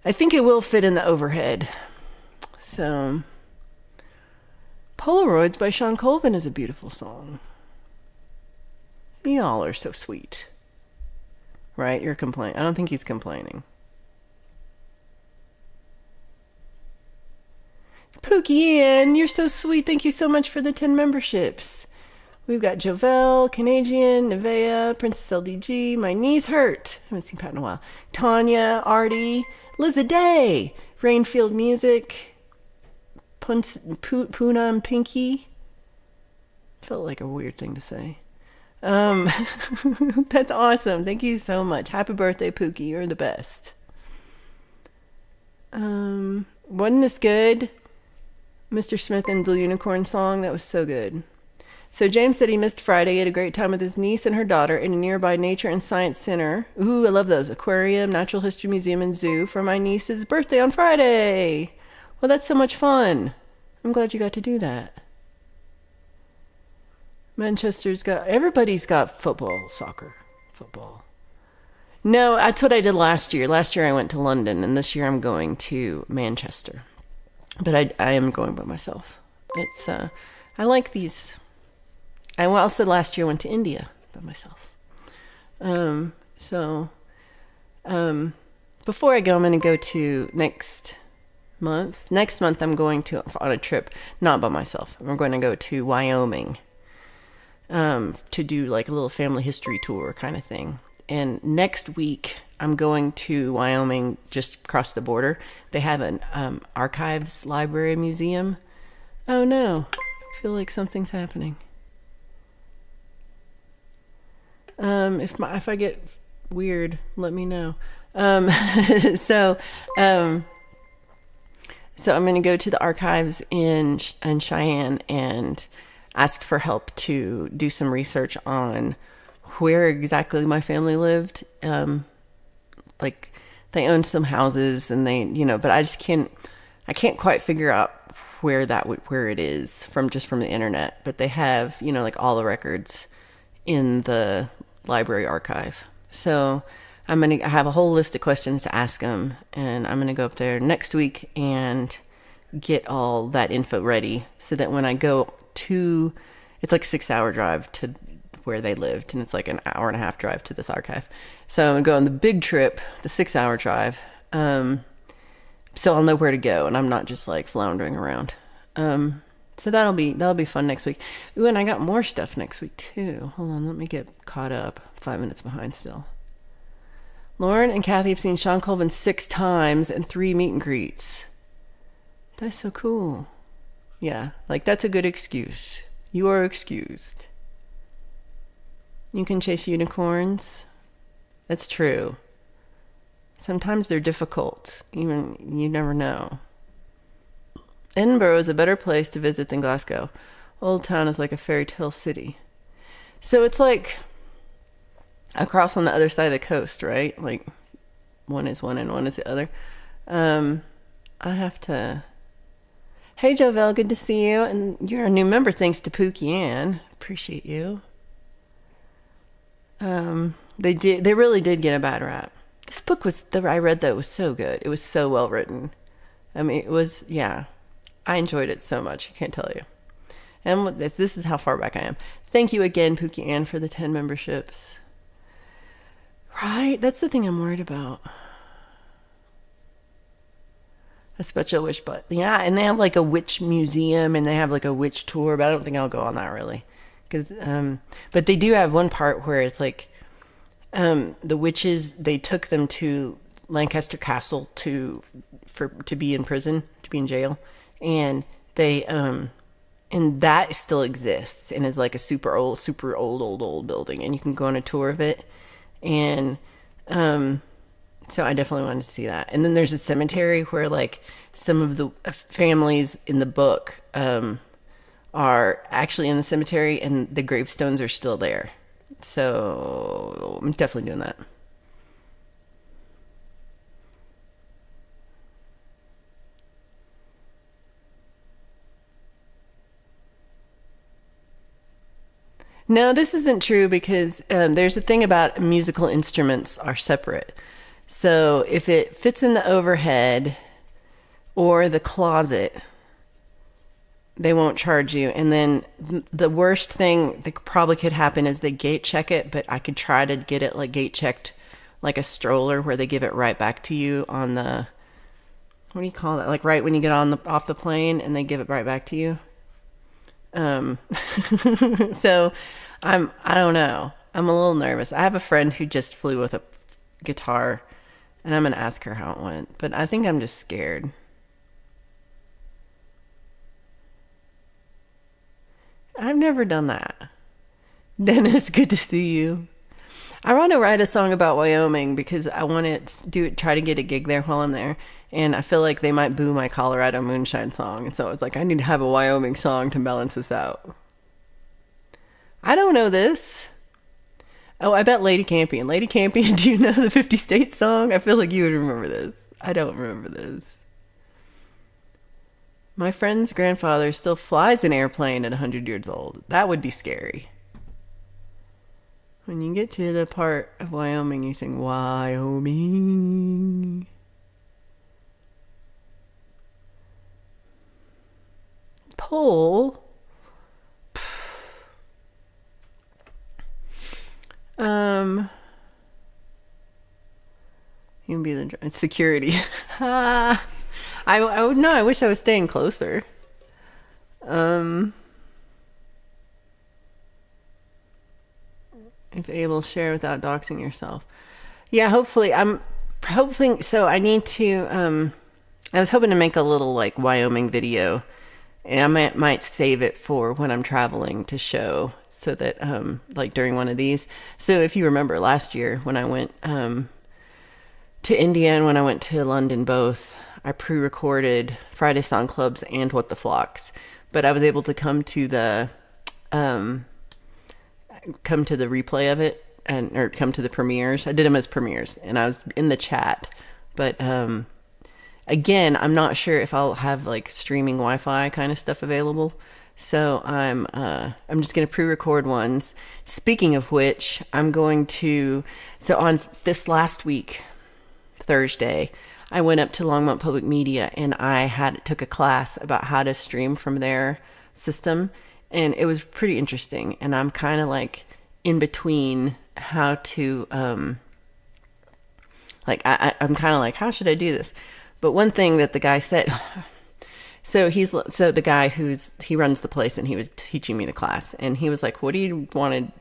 I think it will fit in the overhead. So, Polaroids by Sean Colvin is a beautiful song. Y'all are so sweet. Right? You're complaining. I don't think he's complaining. Pookie Ann, you're so sweet. Thank you so much for the 10 memberships. We've got Jovel, Canadian, Nevea, Princess LDG, My Knees Hurt. I haven't seen Pat in a while. Tanya, Artie, Liza Day, Rainfield Music, Poonam Pinky. Felt like a weird thing to say. That's awesome. Thank you so much. Happy birthday, Pookie. You're the best. Wasn't this good? Mr. Smith and Blue Unicorn song. That was so good. So James said he missed Friday. He had a great time with his niece and her daughter in a nearby nature and science center. Ooh, I love those. Aquarium, Natural History Museum, and Zoo for my niece's birthday on Friday. Well, that's so much fun. I'm glad you got to do that. Everybody's got football. No, that's what I did last year. Last year I went to London, and this year I'm going to Manchester. But I am going by myself. I like these. I also last year went to India by myself. Before I go, I'm going to go to next month. Next month I'm going on a trip, not by myself. I'm going to go to Wyoming. To do like a little family history tour kind of thing. And next week, I'm going to Wyoming, just across the border. They have an archives library museum. Oh no, I feel like something's happening. If I get weird, let me know. So I'm going to go to the archives in Cheyenne and ask for help to do some research on where exactly my family lived. Like they owned some houses and but I can't quite figure out where it is from the internet. But they have, like all the records in the library archive. So I have a whole list of questions to ask them, and I'm going to go up there next week and get all that info ready so that when I go it's like a 6-hour drive to where they lived, and it's like an hour and a half drive to this archive. So I'm gonna go on the big trip, the 6-hour drive, so I'll know where to go, and I'm not just like floundering around. So that'll be fun next week. Ooh, and I got more stuff next week too. Hold on, let me get caught up. 5 minutes behind still. Lauren and Kathy have seen Sean Colvin 6 times and 3 meet and greets. That's so cool. Yeah, like that's a good excuse. You are excused. You can chase unicorns. That's true. Sometimes they're difficult. Even you never know. Edinburgh is a better place to visit than Glasgow. Old Town is like a fairy tale city. So it's like across on the other side of the coast, right? Like one is one and one is the other. I have to... Hey, Jovel, good to see you. And you're a new member thanks to Pookie Ann. Appreciate you. They really did get a bad rap. This book I read though was so good. It was so well written. I mean, it was, yeah. I enjoyed it so much. I can't tell you. And this is how far back I am. Thank you again, Pookie Ann, for the 10 memberships. Right? That's the thing I'm worried about. A special wish, but yeah, and they have like a witch museum and they have like a witch tour, but I don't think I'll go on that really. But they do have one part where it's like The witches, they took them to Lancaster Castle to be in prison, to be in jail, and they and that still exists and is like a super old building, and you can go on a tour of it, and so I definitely wanted to see that. And then there's a cemetery where like some of the families in the book are actually in the cemetery, and the gravestones are still there. So I'm definitely doing that. No, this isn't true because there's a thing about musical instruments are separate. So if it fits in the overhead or the closet, they won't charge you. And then the worst thing that probably could happen is they gate check it, but I could try to get it like gate checked like a stroller where they give it right back to you on the, what do you call that? Like right when you get on the off the plane and they give it right back to you. Um, so I don't know. I'm a little nervous. I have a friend who just flew with a guitar, and I'm going to ask her how it went, but I think I'm just scared. I've never done that. Dennis, good to see you. I want to write a song about Wyoming because I want to try to get a gig there while I'm there. And I feel like they might boo my Colorado Moonshine song. And so I was like, I need to have a Wyoming song to balance this out. I don't know this. Oh, I bet Lady Campion. Lady Campion, do you know the 50 States song? I feel like you would remember this. I don't remember this. My friend's grandfather still flies an airplane at 100 years old. That would be scary. When you get to the part of Wyoming, you sing Wyoming. Pole. You can be the security. I would no. I wish I was staying closer. If able, share without doxing yourself. Yeah, hopefully. I'm hoping. So I need to. I was hoping to make a little like Wyoming video, and I might save it for when I'm traveling to show, so that like during one of these. So if you remember last year when I went to India and when I went to London, both I pre-recorded Friday Song Clubs and What the Flocks, but I was able to come to the replay of it, and or come to the premieres. I did them as premieres, and I was in the chat. But again, I'm not sure if I'll have like streaming Wi-Fi kind of stuff available. So I'm just gonna pre-record ones. Speaking of which, I'm going to. So on this last week, Thursday, I went up to Longmont Public Media and I took a class about how to stream from their system, and it was pretty interesting. And I'm kind of like in between how to I'm kind of like, how should I do this? But one thing that the guy said, so the guy he runs the place, and he was teaching me the class, and he was like, what kind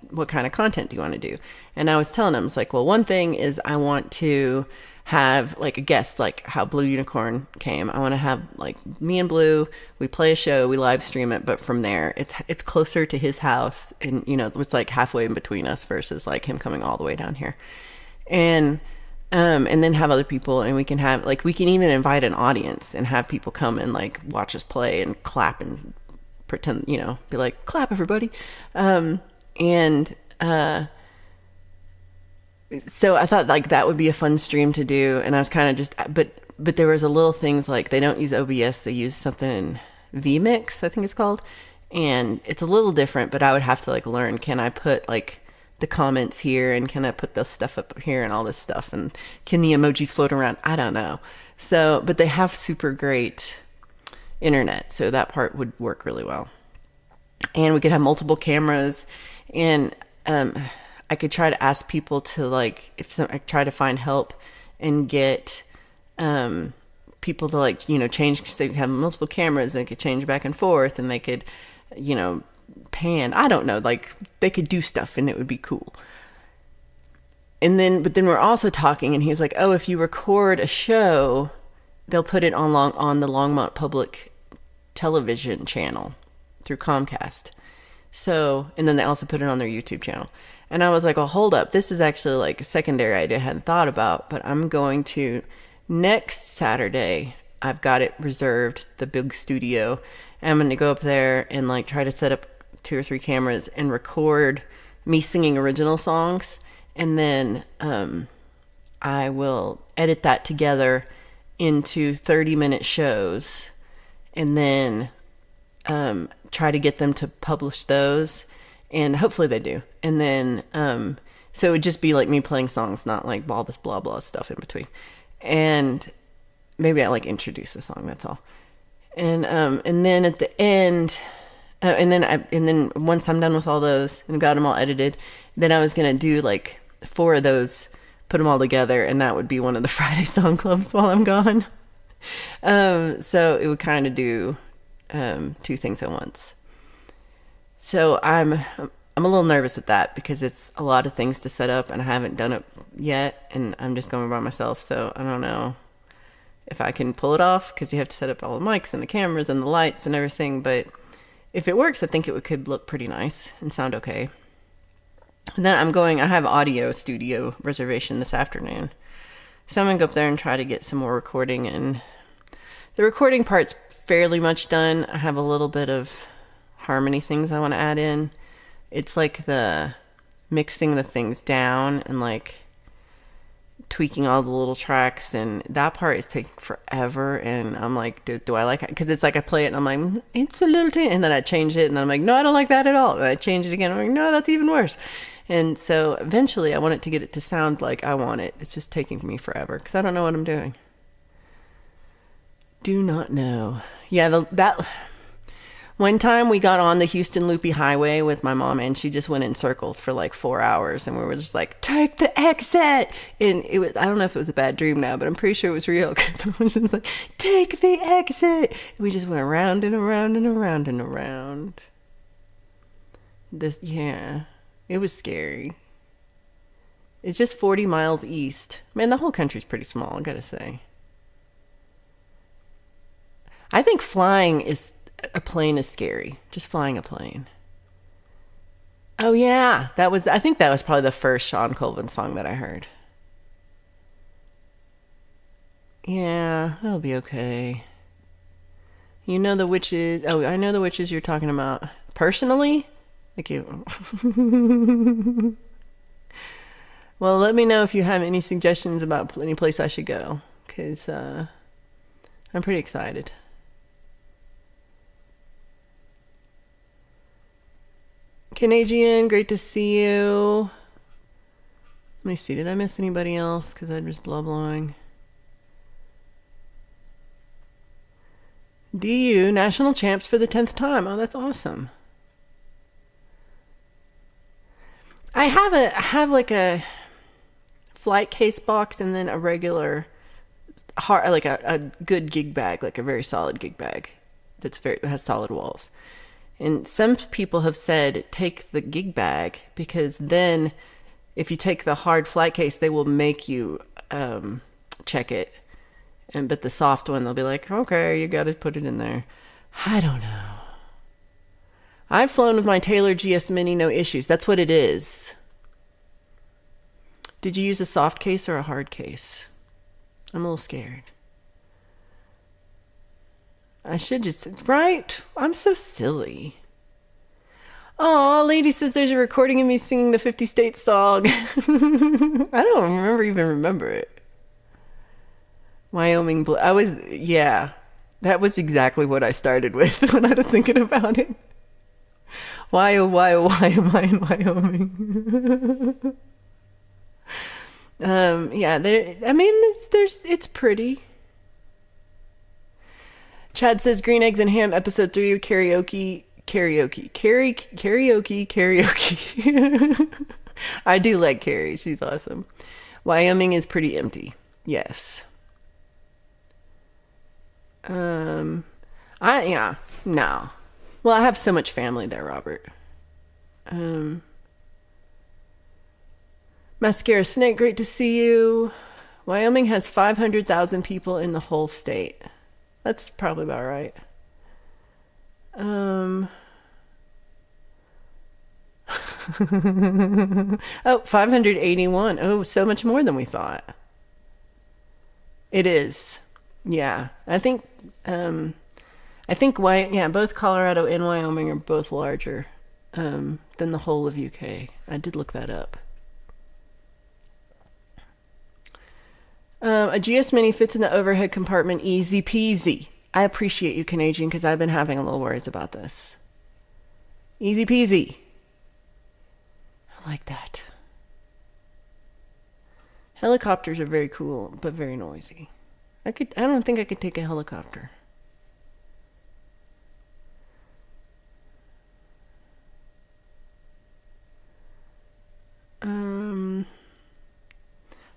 of content do you want to do? And I was telling him, it's like, well, one thing is I want to have like a guest, like how Blue Unicorn came. I want to have like me and Blue, we play a show, we live stream it, but from there it's closer to his house, and it's like halfway in between us versus like him coming all the way down here. And then have other people, and we can even invite an audience and have people come and like watch us play and clap and pretend, be like, clap everybody. So I thought like that would be a fun stream to do. And I was kind of but there was a little things like they don't use OBS, they use something vMix, I think it's called. And it's a little different, but I would have to like learn, can I put like the comments here, and can I put this stuff up here and all this stuff, and can the emojis float around? I don't know. So, but they have super great internet, so that part would work really well. And we could have multiple cameras, and I could try to ask people to like, I try to find help and get people to like, change, so they could have multiple cameras, they could change back and forth, and they could, pan. I don't know, like they could do stuff and it would be cool. but then we're also talking, and he's like, oh, if you record a show, they'll put it on the Longmont Public Television channel through Comcast. So, and then they also put it on their YouTube channel. And I was like, well, hold up. This is actually like a secondary idea I hadn't thought about, but I'm going to next Saturday. I've got it reserved, the big studio. And I'm going to go up there and like try to set up 2 or 3 cameras and record me singing original songs. And then I will edit that together into 30-minute shows, and then try to get them to publish those, and hopefully they do. And then so it would just be like me playing songs, not like all this blah blah stuff in between. And maybe I like introduce the song, that's all. And then at the end, and then once I'm done with all those and got them all edited, then I was gonna do like 4 of those, put them all together, and that would be one of the Friday song clubs while I'm gone. So it would kind of do 2 things at once. So I'm a little nervous at that because it's a lot of things to set up, and I haven't done it yet, and I'm just going by myself. So I don't know if I can pull it off, because you have to set up all the mics and the cameras and the lights and everything. But if it works, I think could look pretty nice and sound okay. And then I have audio studio reservation this afternoon. So I'm going to go up there and try to get some more recording. And the recording part's fairly much done. I have a little bit of harmony things I want to add in. It's like the mixing the things down and like tweaking all the little tracks. And that part is taking forever. And I'm like, do I like it? Because it's like I play it and I'm like, it's a little tiny. And then I change it and then I'm like, no, I don't like that at all. And I change it again. I'm like, no, that's even worse. And so eventually I want it to get it to sound like I want it. It's just taking me forever because I don't know what I'm doing. Do not know. Yeah, that one time we got on the Houston Loopy Highway with my mom, and she just went in circles for like 4 hours, and we were just like, take the exit. And it was, I don't know if it was a bad dream now, but I'm pretty sure it was real, because I was just like, take the exit. And we just went around and around and around and around. Yeah. It was scary. It's just 40 miles east. Man, the whole country's pretty small, I gotta say. I think flying a plane is scary. Just flying a plane. Oh yeah, I think that was probably the first Sean Colvin song that I heard. Yeah, that'll be okay. You know the witches. Oh, I know the witches you're talking about. Personally? Thank you. Well, let me know if you have any suggestions about any place I should go, because I'm pretty excited. Canadian, great to see you. Let me see, did I miss anybody else? Because I'm just blowing. DU, national champs for the 10th time. Oh, that's awesome. I have like a flight case box and then a regular like a good gig bag, like a very solid gig bag that has solid walls. And some people have said take the gig bag, because then if you take the hard flight case, they will make you check it. But the soft one, they'll be like, okay, you got to put it in there. I don't know. I've flown with my Taylor GS Mini, no issues. That's what it is. Did you use a soft case or a hard case? I'm a little scared. I should just, right? I'm so silly. Aw, lady says there's a recording of me singing the 50 States song. I don't remember it. Wyoming Blue. Yeah. That was exactly what I started with when I was thinking about it. Why, oh, why am I in Wyoming? Yeah, it's pretty. Chad says green eggs and ham episode 3 of karaoke. I do like Carrie. She's awesome. Wyoming is pretty empty. Yes. No. Well, I have so much family there, Robert. Mascara Snake, great to see you. Wyoming has 500,000 people in the whole state. That's probably about right. Oh, 581. Oh, so much more than we thought. It is. Yeah. Both Colorado and Wyoming are both larger than the whole of UK. I did look that up. A GS Mini fits in the overhead compartment easy peasy. I appreciate you, Canadian, because I've been having a little worries about this. Easy peasy. I like that. Helicopters are very cool, but very noisy. I don't think I could take a helicopter.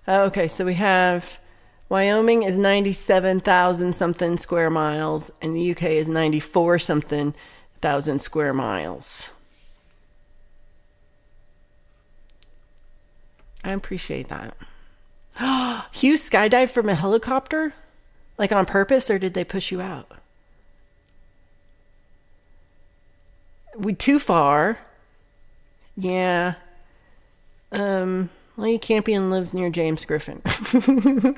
Okay, so we have Wyoming is 97,000 something square miles, and the UK is 94 something thousand square miles. I appreciate that. Hugh skydived from a helicopter? Like on purpose, or did they push you out? Too far. Yeah. Well, Campion lives near James Griffin.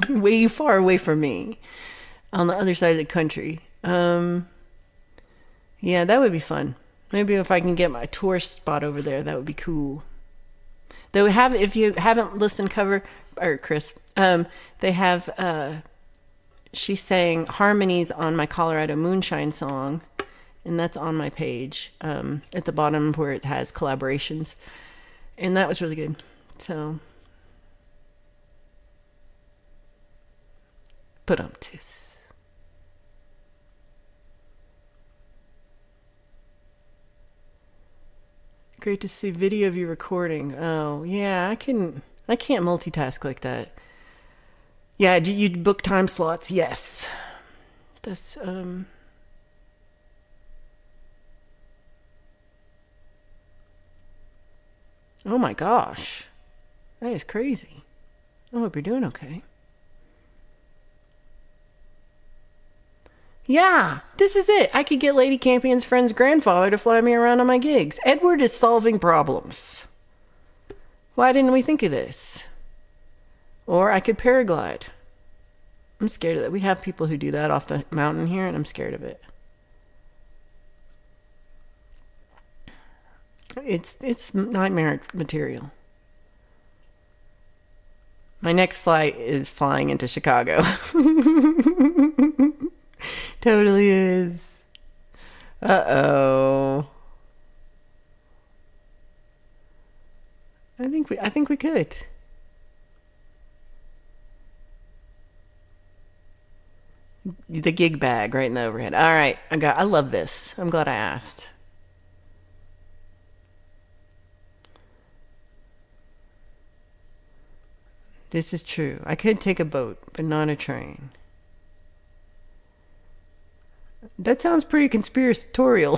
Way far away from me. On the other side of the country. Yeah, that would be fun. Maybe if I can get my tourist spot over there, that would be cool. Though if you haven't listened Chris, they have, she sang harmonies on my Colorado Moonshine song, and that's on my page, at the bottom where it has collaborations. And that was really good. So, tis. Great to see video of you recording. Oh, yeah, I can't multitask like that. Yeah, you book time slots? Yes. That's, oh my gosh. That is crazy. I hope you're doing okay. Yeah, this is it. I could get Lady Campion's friend's grandfather to fly me around on my gigs. Edward is solving problems. Why didn't we think of this? Or I could paraglide. I'm scared of that. We have people who do that off the mountain here, and I'm scared of it. It's nightmare material. My next flight is flying into Chicago. Totally is. Uh-oh. I think we could. The gig bag right in the overhead. All right, I love this. I'm glad I asked. This is true. I could take a boat, but not a train. That sounds pretty conspiratorial.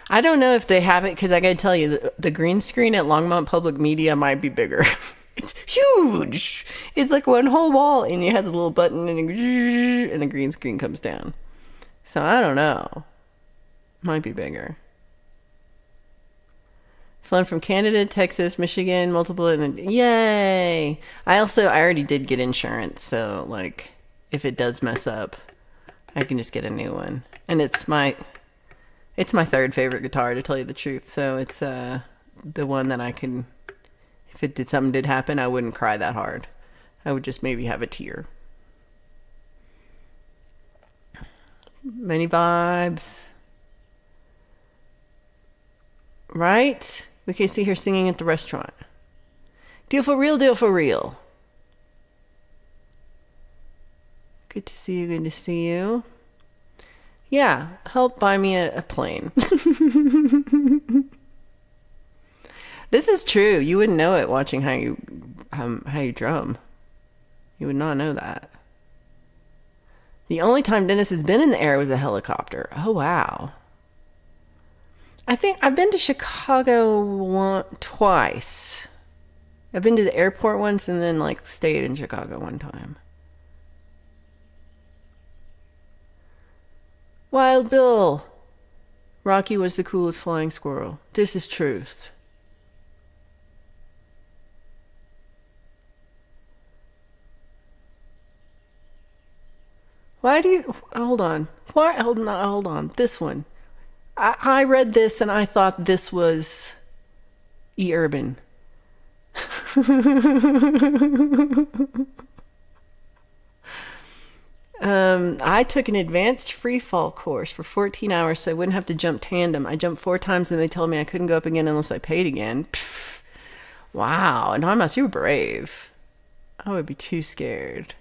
I don't know if they have it, because I gotta tell you, the green screen at Longmont Public Media might be bigger. It's huge. It's like one whole wall, and it has a little button, and the green screen comes down. So I don't know. Might be bigger. Flown from Canada, Texas, Michigan, multiple, and then yay! I already did get insurance, so like if it does mess up, I can just get a new one. And it's my third favorite guitar, to tell you the truth. So it's the one that I can, if something did happen, I wouldn't cry that hard. I would just maybe have a tear. Many vibes. Right? We can see her singing at the restaurant. Deal for real, deal for real. Good to see you, good to see you. Yeah, help buy me a plane. This is true. You wouldn't know it watching how you drum. You would not know that. The only time Dennis has been in the air was a helicopter. Oh, wow. I think I've been to Chicago twice. I've been to the airport once and then like stayed in Chicago one time. Wild Bill. Rocky was the coolest flying squirrel. This is truth. Why do you hold on? Why hold on? This one. I read this and I thought this was E-Urban. I took an advanced free fall course for 14 hours so I wouldn't have to jump tandem. I jumped 4 times and they told me I couldn't go up again unless I paid again. Pfft. Wow, Anonymous, you're brave. I would be too scared.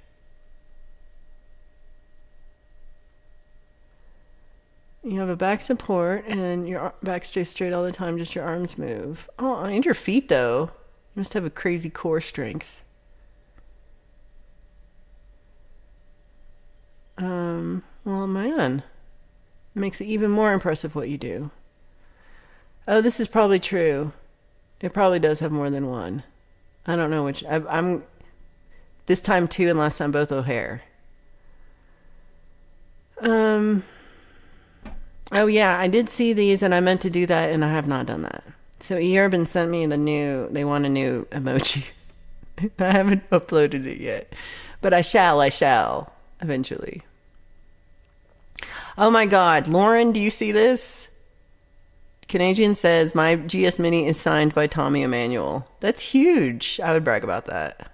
You have a back support and your back stays straight all the time, just your arms move. Oh, and your feet though. You must have a crazy core strength. Well, man, it makes it even more impressive what you do. Oh, this is probably true. It probably does have more than one. I don't know which. I'm this time 2 and last time both O'Hare. Oh yeah, I did see these and I meant to do that and I have not done that. So E-Urban sent me they want a new emoji. I haven't uploaded it yet. But I shall eventually. Oh my God, Lauren, do you see this? Canadian says, my GS Mini is signed by Tommy Emmanuel. That's huge. I would brag about that.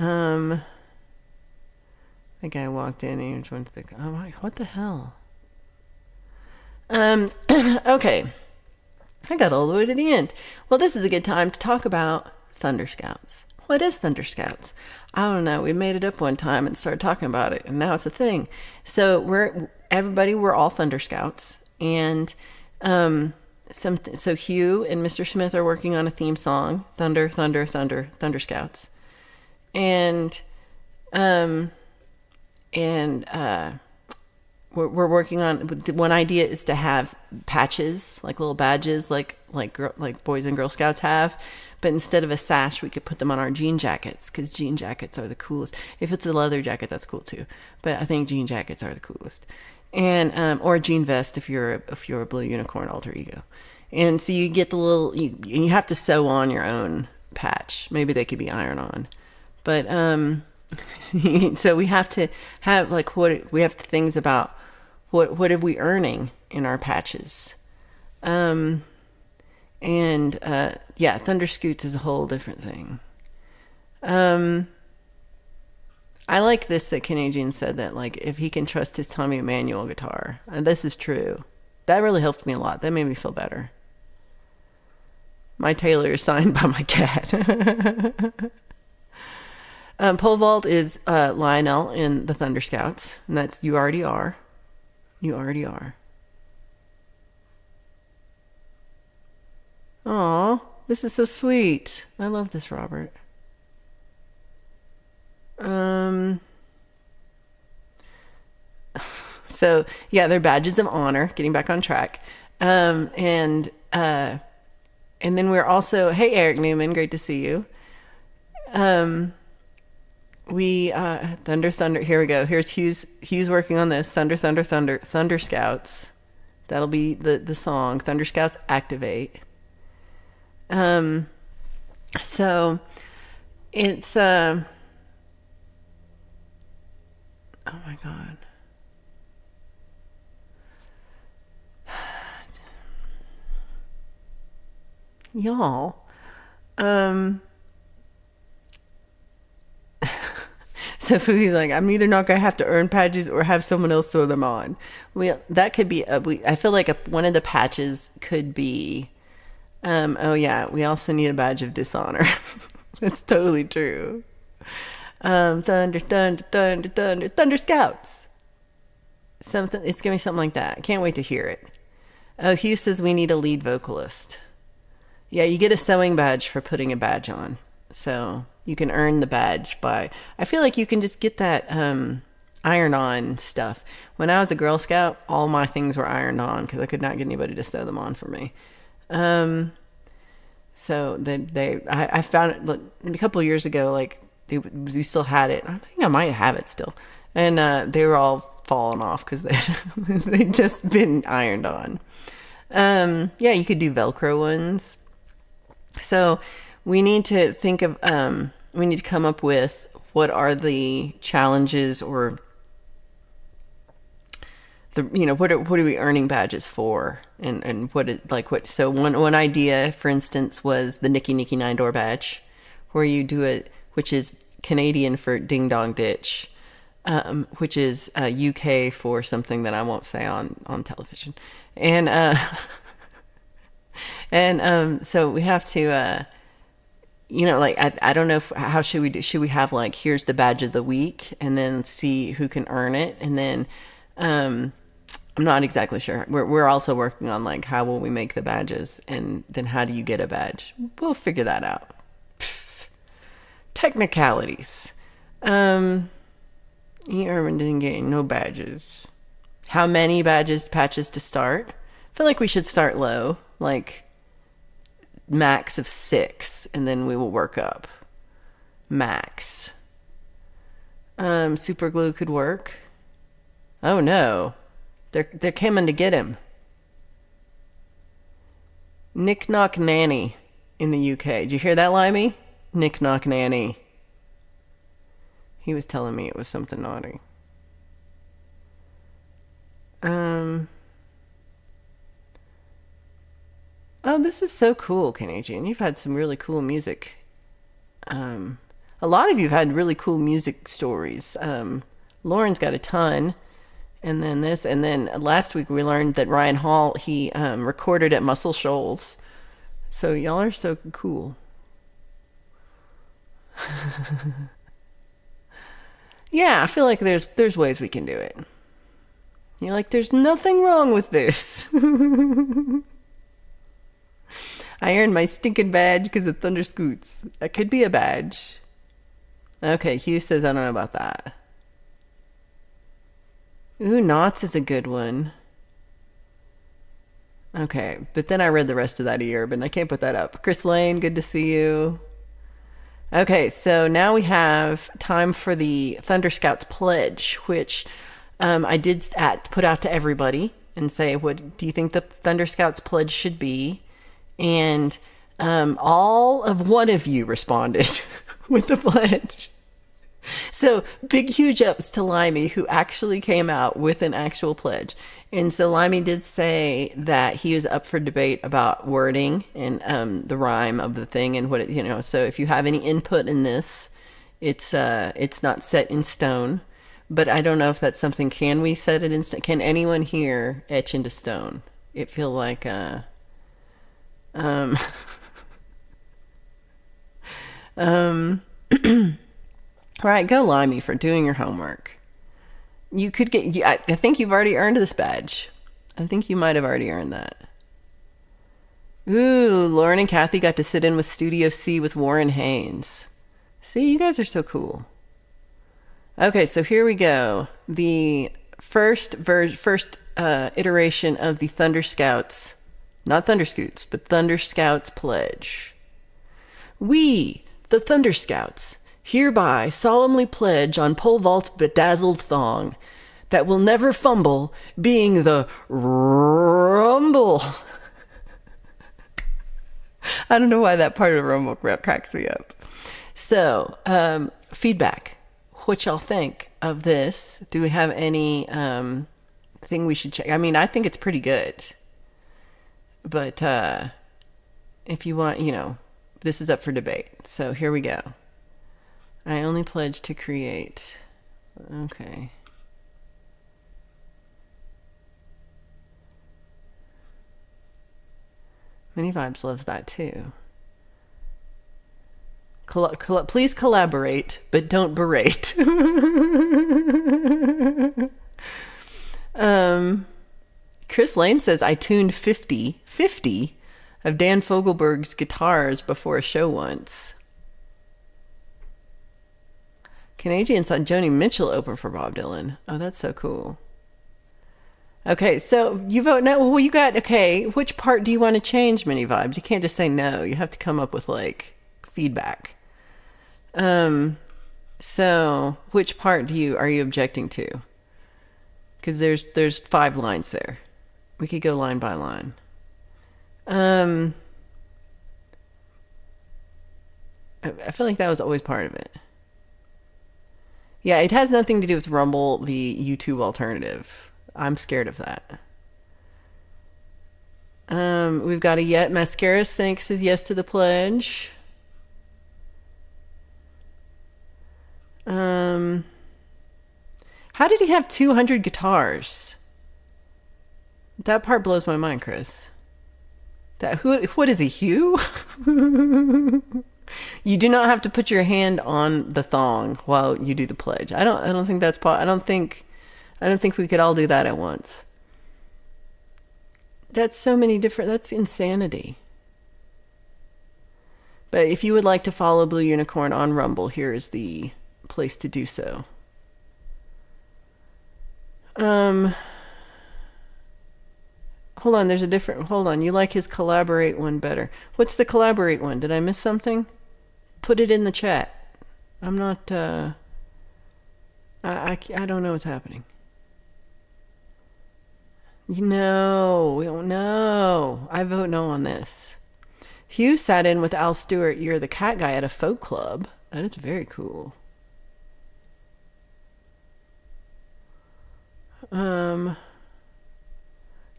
I think I walked in and he went to the, oh my, what the hell? Okay. I got all the way to the end. Well, this is a good time to talk about Thunder Scouts. What is Thunder Scouts? I don't know. We made it up one time and started talking about it, and now it's a thing. So we're all Thunder Scouts, and so Hugh and Mr. Smith are working on a theme song, Thunder, Thunder, Thunder, Thunder Scouts, and we're working on one idea is to have patches, like little badges, like Boys and Girl Scouts have, but instead of a sash we could put them on our jean jackets, because jean jackets are the coolest. If it's a leather jacket, that's cool too, but I think jean jackets are the coolest. And or a jean vest if you're a Blue Unicorn alter ego. And so you get the little you have to sew on your own patch. Maybe they could be iron on, but so we have to have like we have things about what are we earning in our patches, and yeah, Thunder Scoots is a whole different thing. I like this that Canadian said that like if he can trust his Tommy Emmanuel guitar, and this is true. That really helped me a lot. That made me feel better. My Taylor is signed by my cat. Pole vault is Lionel in the Thunder Scouts, and that's You Already Are. You already are. Aw, this is so sweet. I love this, Robert. So yeah, they're badges of honor. Getting back on track, and then we're also, hey Eric Newman, great to see you. We Thunder. Here we go. Here's Hughes working on this. Thunder Scouts. That'll be the song. Thunder Scouts Activate. So it's oh my God. Y'all. So Fugi's like, I'm either not gonna have to earn patches or have someone else sew them on. That could be I feel like one of the patches could be oh yeah, we also need a badge of dishonor. That's totally true. Thunder Scouts. Something, it's gonna be something like that. I can't wait to hear it. Oh, Hugh says we need a lead vocalist. Yeah, you get a sewing badge for putting a badge on. So you can earn the badge by, I feel like you can just get that iron on stuff. When I was a Girl Scout, all my things were ironed on because I could not get anybody to sew them on for me. So I found it like, a couple of years ago, like we still had it. I think I might have it still. And they were all falling off because they'd just been ironed on. Yeah, you could do Velcro ones. So we need to think of, we need to come up with what are the challenges or the, what are we earning badges for? And so one idea, for instance, was the Nicky Nicky Nine Door badge, where you do it, which is Canadian for Ding Dong Ditch, which is UK for something that I won't say on television. And so we have to, I don't know how should we do? Should we have like, here's the badge of the week and then see who can earn it? And then, I'm not exactly sure. We're also working on like, how will we make the badges? And then how do you get a badge? We'll figure that out. Technicalities. Urban didn't get no badges. How many patches to start? I feel like we should start low, like max of 6, and then we will work up. Max. Super glue could work. Oh no. They're coming to get him. Nick Knock Nanny in the UK. Did you hear that, Limey? Nick Knock Nanny. He was telling me it was something naughty. Oh, this is so cool, Canadian. You've had some really cool music. A lot of you've had really cool music stories. Lauren's got a ton. And then last week we learned that Ryan Hall, he recorded at Muscle Shoals. So y'all are so cool. Yeah, I feel like there's ways we can do it. You're like, there's nothing wrong with this. I earned my stinking badge because of Thunder Scoots. That could be a badge. Okay, Hugh says, I don't know about that. Ooh, Knots is a good one. Okay, but then I read the rest of that but I can't put that up. Chris Lane, good to see you. Okay, so now we have time for the Thunder Scouts Pledge, which I did put out to everybody and say, what do you think the Thunder Scouts Pledge should be? And all of one of you responded with the pledge. So big, huge ups to Limey, who actually came out with an actual pledge. And so Limey did say that he was up for debate about wording and the rhyme of the thing and what it, so if you have any input in this, it's not set in stone. But I don't know if that's something, can we set it in stone? Can anyone here etch into stone? It feel like right, go Limey for doing your homework. You could get, I think you've already earned this badge. I think you might have already earned that. Ooh, Lauren and Kathy got to sit in with Studio C with Warren Haynes. See, you guys are so cool. Okay, so here we go. The first iteration of the Thunder Scouts, not Thunder Scoots, but Thunder Scouts Pledge. We, the Thunder Scouts, hereby solemnly pledge on pole vault's bedazzled thong that will never fumble, being the rumble. I don't know why that part of the rumble cracks me up. So, feedback. What y'all think of this? Do we have any thing we should check? I mean, I think it's pretty good. But if you want, this is up for debate. So here we go. I only pledge to create. Okay. Many Vibes loves that too. Please collaborate, but don't berate. Chris Lane says, I tuned 50. 50? of Dan Fogelberg's guitars before a show once. Canadian saw Joni Mitchell open for Bob Dylan. Oh, that's so cool. Okay, so you vote no. Well, you got, okay, which part do you want to change, Mini Vibes? You can't just say no. You have to come up with, like, feedback. So which part are you objecting to? Because there's 5 lines there. We could go line by line. I feel like that was always part of it. Yeah, it has nothing to do with Rumble, the YouTube alternative. I'm scared of that. We've got a yet. Mascara Sync says yes to the pledge. How did he have 200 guitars? That part blows my mind, Chris. What is he, Hugh? You do not have to put your hand on the thong while you do the pledge. I don't think that's I don't think we could all do that at once. That's so many different. That's insanity. But if you would like to follow Blue Unicorn on Rumble, here is the place to do so. Hold on, hold on, you like his collaborate one better. What's the collaborate one? Did I miss something? Put it in the chat. I'm not, I don't know what's happening. No, I vote no on this. Hugh sat in with Al Stewart, You're the Cat Guy at a folk club. That is very cool.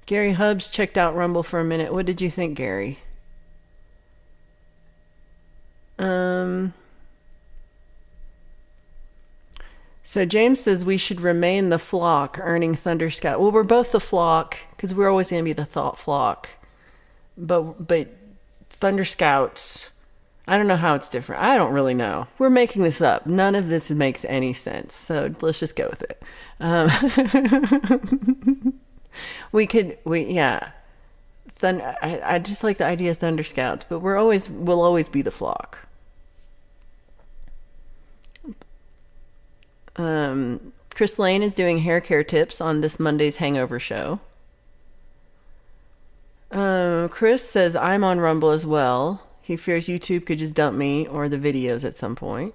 Gary Hubbs checked out Rumble for a minute. What did you think, Gary? So James says we should remain the flock, earning Thunder Scout. Well, we're both the flock, because we're always going to be the flock. But Thunder Scouts, I don't know how it's different. I don't really know. We're making this up. None of this makes any sense. So let's just go with it. Yeah. I just like the idea of Thunder Scouts, but we'll always be the flock. Chris Lane is doing hair care tips on this Monday's Hangover show. Chris says I'm on Rumble as well. He fears YouTube could just dump me or the videos at some point.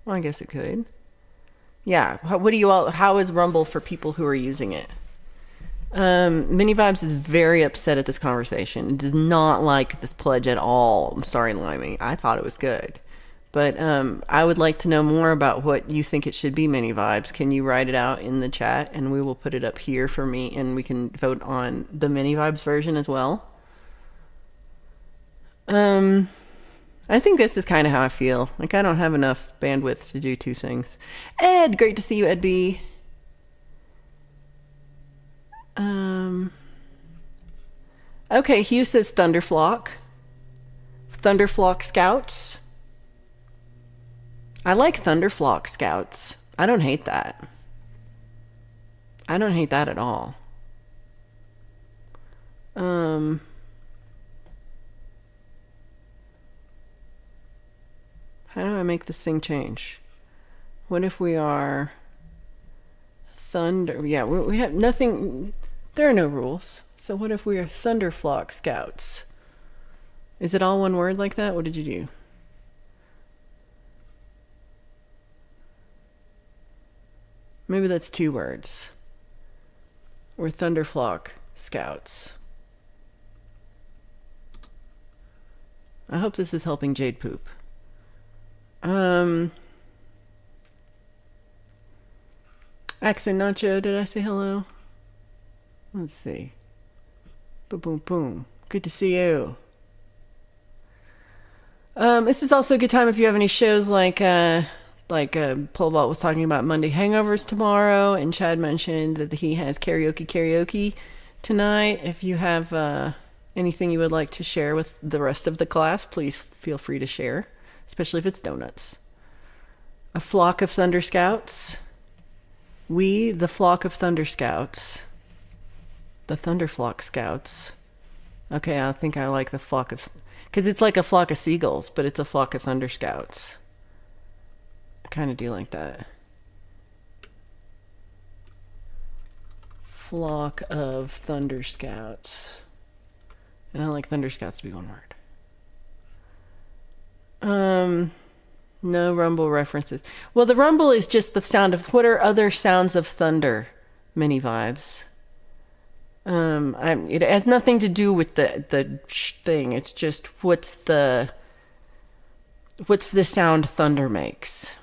Well, I guess it could. Yeah. How is Rumble for people who are using it? Mini Vibes is very upset at this conversation. It does not like this pledge at all. I'm sorry, Limey. I thought it was good. But I would like to know more about what you think it should be, Mini Vibes. Can you write it out in the chat and we will put it up here for me and we can vote on the Mini Vibes version as well? I think this is kind of how I feel. Like I don't have enough bandwidth to do 2 things. Ed, great to see you, Ed B. Okay, Hugh says Thunderflock. Thunderflock Scouts. I like Thunderflock Scouts. I don't hate that. I don't hate that at all. How do I make this thing change? What if we are Thunder? Yeah, we have nothing. There are no rules. So what if we are Thunderflock Scouts? Is it all one word like that? What did you do? Maybe that's 2 words. We're Thunderflock Scouts. I hope this is helping Jade Poop. Accent Nacho, did I say hello? Let's see. Boom, boom, boom. Good to see you. This is also a good time if you have any shows like Pole Vault was talking about Monday hangovers tomorrow, and Chad mentioned that he has karaoke tonight. If you have anything you would like to share with the rest of the class, please feel free to share, especially if it's donuts. A flock of Thunder Scouts. We, the flock of Thunder Scouts. The Thunderflock Scouts. Okay, I think I like the flock of, because it's like a flock of seagulls, but it's a flock of thunder scouts. I kind of do like that. Flock of thunder scouts. And I like thunder scouts to be one word. No rumble references. Well, the rumble is just the sound of, what are other sounds of thunder? Mini vibes. It has nothing to do with the thing. It's just what's the sound thunder makes.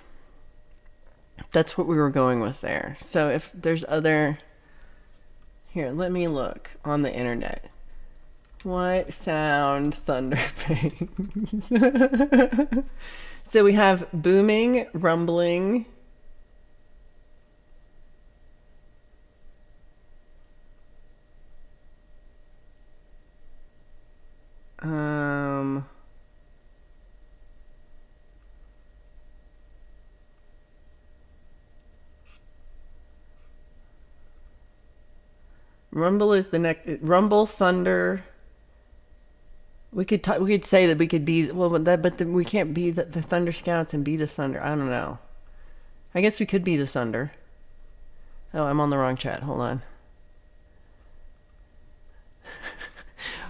That's what we were going with there. So if there's other, here, let me look on the internet. What sound thunder makes? So we have booming, rumbling. Rumble is the next. Rumble, thunder. We could say that we could be, well, but we can't be the Thunder Scouts and be the Thunder. I don't know. I guess we could be the Thunder. Oh, I'm on the wrong chat. Hold on.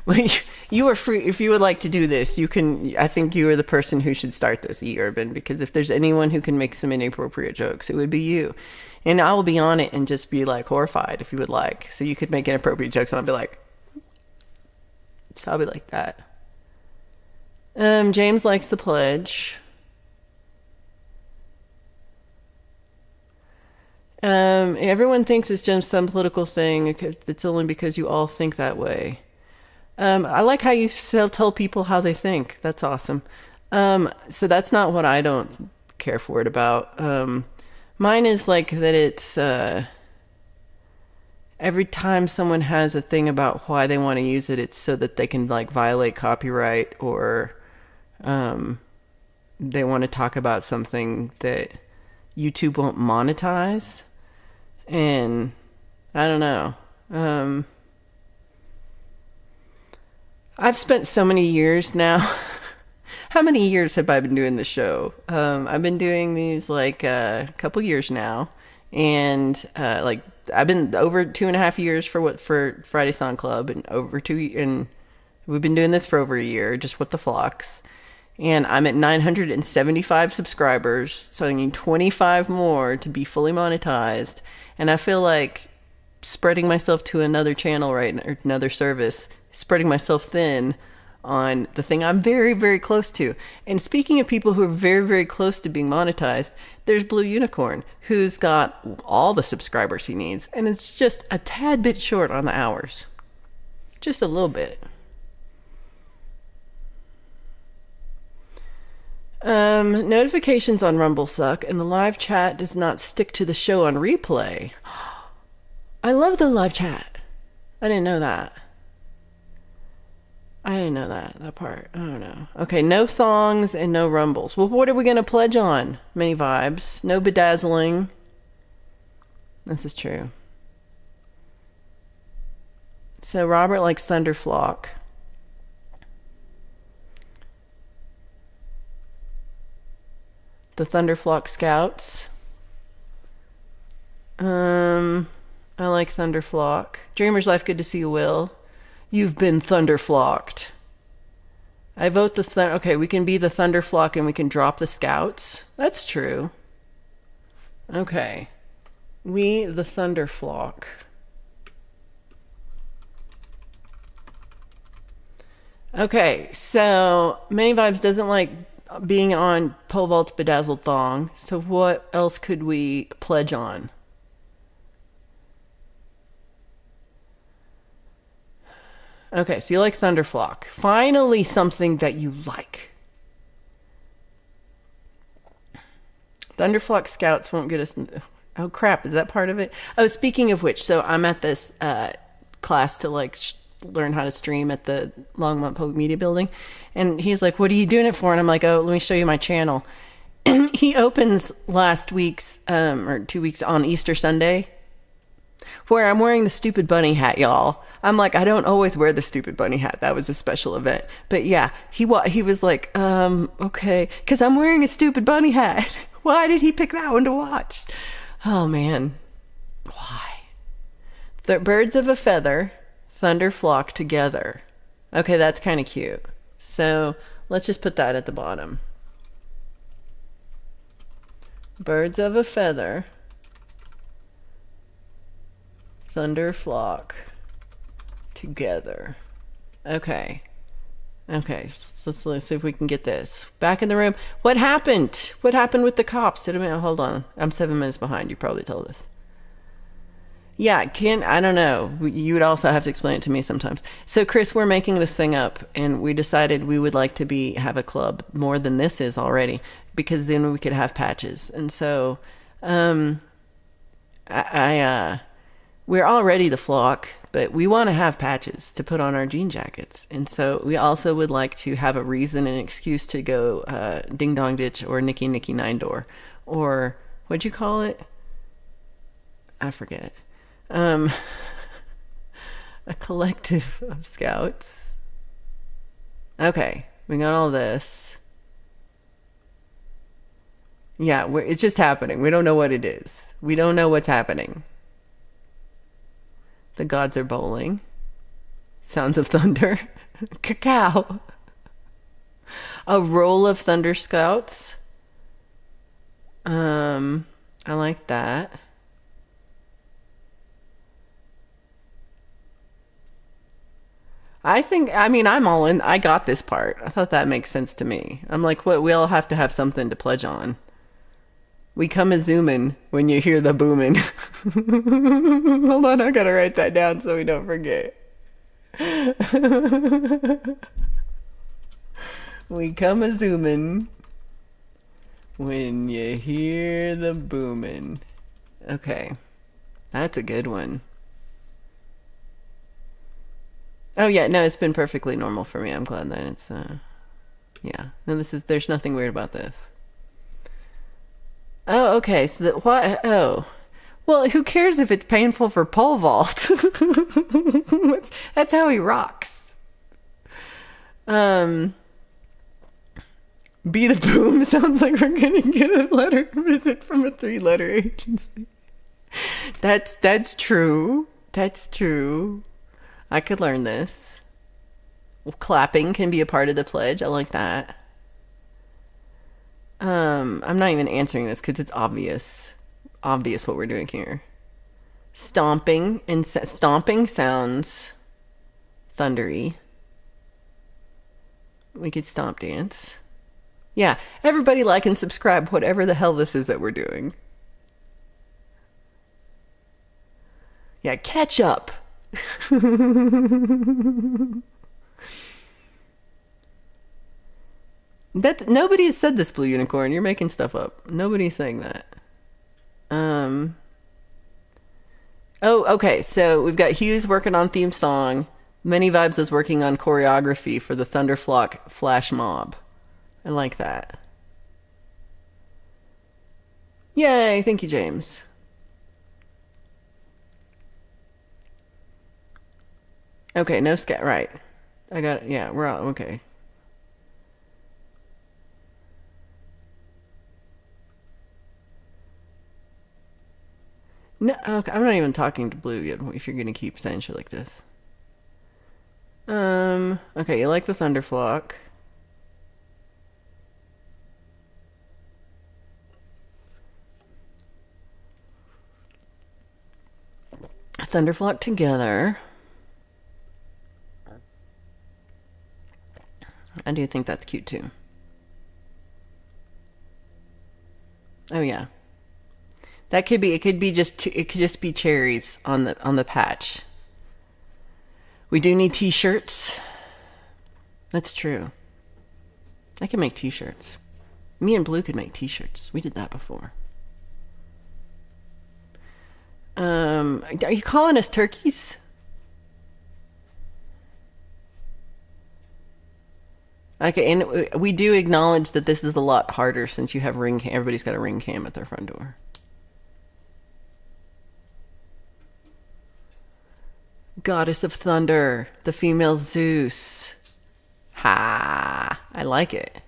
Well, you are free. If you would like to do this, you can. I think you are the person who should start this, Urban, because if there's anyone who can make some inappropriate jokes, it would be you. And I will be on it and just be like horrified if you would like. So you could make inappropriate jokes and I'll be like, so I'll be like that. James likes the pledge. Everyone thinks it's just some political thing. It's only because you all think that way. I like how you tell people how they think. That's awesome. So that's not what I don't care for it about. Mine is like that it's every time someone has a thing about why they want to use it, it's so that they can like violate copyright or they want to talk about something that YouTube won't monetize. And I don't know. I've spent so many years now. How many years have I been doing the show? I've been doing these like a couple years now. And like I've been over 2.5 years for Friday Song Club and and we've been doing this for over a year, just with the flocks. And I'm at 975 subscribers, so I need 25 more to be fully monetized. And I feel like spreading myself to another channel, or another service, spreading myself thin on the thing I'm very, very close to. And speaking of people who are very, very close to being monetized, there's Blue Unicorn, who's got all the subscribers he needs. And it's just a tad bit short on the hours. Just a little bit. Notifications on Rumble suck, and the live chat does not stick to the show on replay. I love the live chat. I didn't know that. That part. I don't know. Okay, no thongs and no rumbles. Well, what are we going to pledge on? Many vibes. No bedazzling. This is true. So Robert likes Thunderflock. The Thunderflock Scouts. I like Thunderflock. Dreamer's Life, good to see you, Will. You've been Thunderflocked. I vote the okay, we can be the Thunderflock and we can drop the Scouts. That's true. Okay. We the Thunderflock. Okay, so Many Vibes doesn't like being on Pole Vault's Bedazzled Thong. So what else could we pledge on? Okay, so you like Thunderflock. Finally something that you like. Thunderflock Scouts won't get us... Oh, crap. Is that part of it? Oh, speaking of which, so I'm at this class to like learn how to stream at the Longmont Public Media Building. And he's like, what are you doing it for? And I'm like, oh, let me show you my channel. And he opens last week's, or 2 weeks on Easter Sunday. Where I'm wearing the stupid bunny hat, y'all. I'm like, I don't always wear the stupid bunny hat. That was a special event. But yeah, he was like, okay, because I'm wearing a stupid bunny hat. Why did he pick that one to watch? Oh man, why? The birds of a feather, thunder flock together. Okay, that's kind of cute. So let's just put that at the bottom. Birds of a feather, thunder flock together. Okay. Okay, so let's see if we can get this. Back in the room. What happened? What happened with the cops? Hold on. I'm 7 minutes behind. You probably told us. Yeah, I don't know. You would also have to explain it to me sometimes. So, Chris, we're making this thing up, and we decided we would like to have a club more than this is already, because then we could have patches. And so, we're already the flock, but we want to have patches to put on our jean jackets. And so we also would like to have a reason and excuse to go Ding Dong Ditch or Nicky Nicky Nine Door, or what'd you call it? I forget. A collective of scouts. Okay, we got all this. Yeah, it's just happening. We don't know what it is. We don't know what's happening. The gods are bowling. Sounds of thunder. Cacao. A roll of thunder scouts. I like that. I'm all in. I got this part. I thought that makes sense to me. I'm like, what? We all have to have something to pledge on. We come a zoomin' when you hear the boomin'. Hold on, I gotta write that down so we don't forget. We come a zoomin' when you hear the boomin'. Okay, that's a good one. Oh yeah, no, it's been perfectly normal for me. I'm glad that it's yeah. No, there's nothing weird about this. Oh, okay. So what? Oh, well, who cares if it's painful for pole vault? that's how he rocks. Be the boom sounds like we're gonna get a letter visit from a 3-letter agency. That's true. That's true. I could learn this. Well, clapping can be a part of the pledge. I like that. I'm not even answering this because it's obvious what we're doing here. Stomping sounds thundery. We could stomp dance. Yeah, everybody like and subscribe, whatever the hell this is that we're doing. Yeah, catch up. Nobody has said this, Blue Unicorn. You're making stuff up. Nobody's saying that. Oh, okay. So we've got Hughes working on theme song. Many Vibes is working on choreography for the Thunderflock flash mob. I like that. Yay! Thank you, James. Okay, no scat. Right. I got it. Yeah, we're all okay. No, okay, I'm not even talking to Blue yet. If you're gonna keep saying shit like this. Okay, you like the Thunderflock. Thunderflock together. I do think that's cute too. Oh yeah. That could be. It could just be cherries on the patch. We do need t-shirts. That's true. I can make t-shirts. Me and Blue could make t-shirts. We did that before. Are you calling us turkeys? Okay, and we do acknowledge that this is a lot harder since you have ring cam. Everybody's got a ring cam at their front door. Goddess of thunder, the female Zeus. Ha! I like it.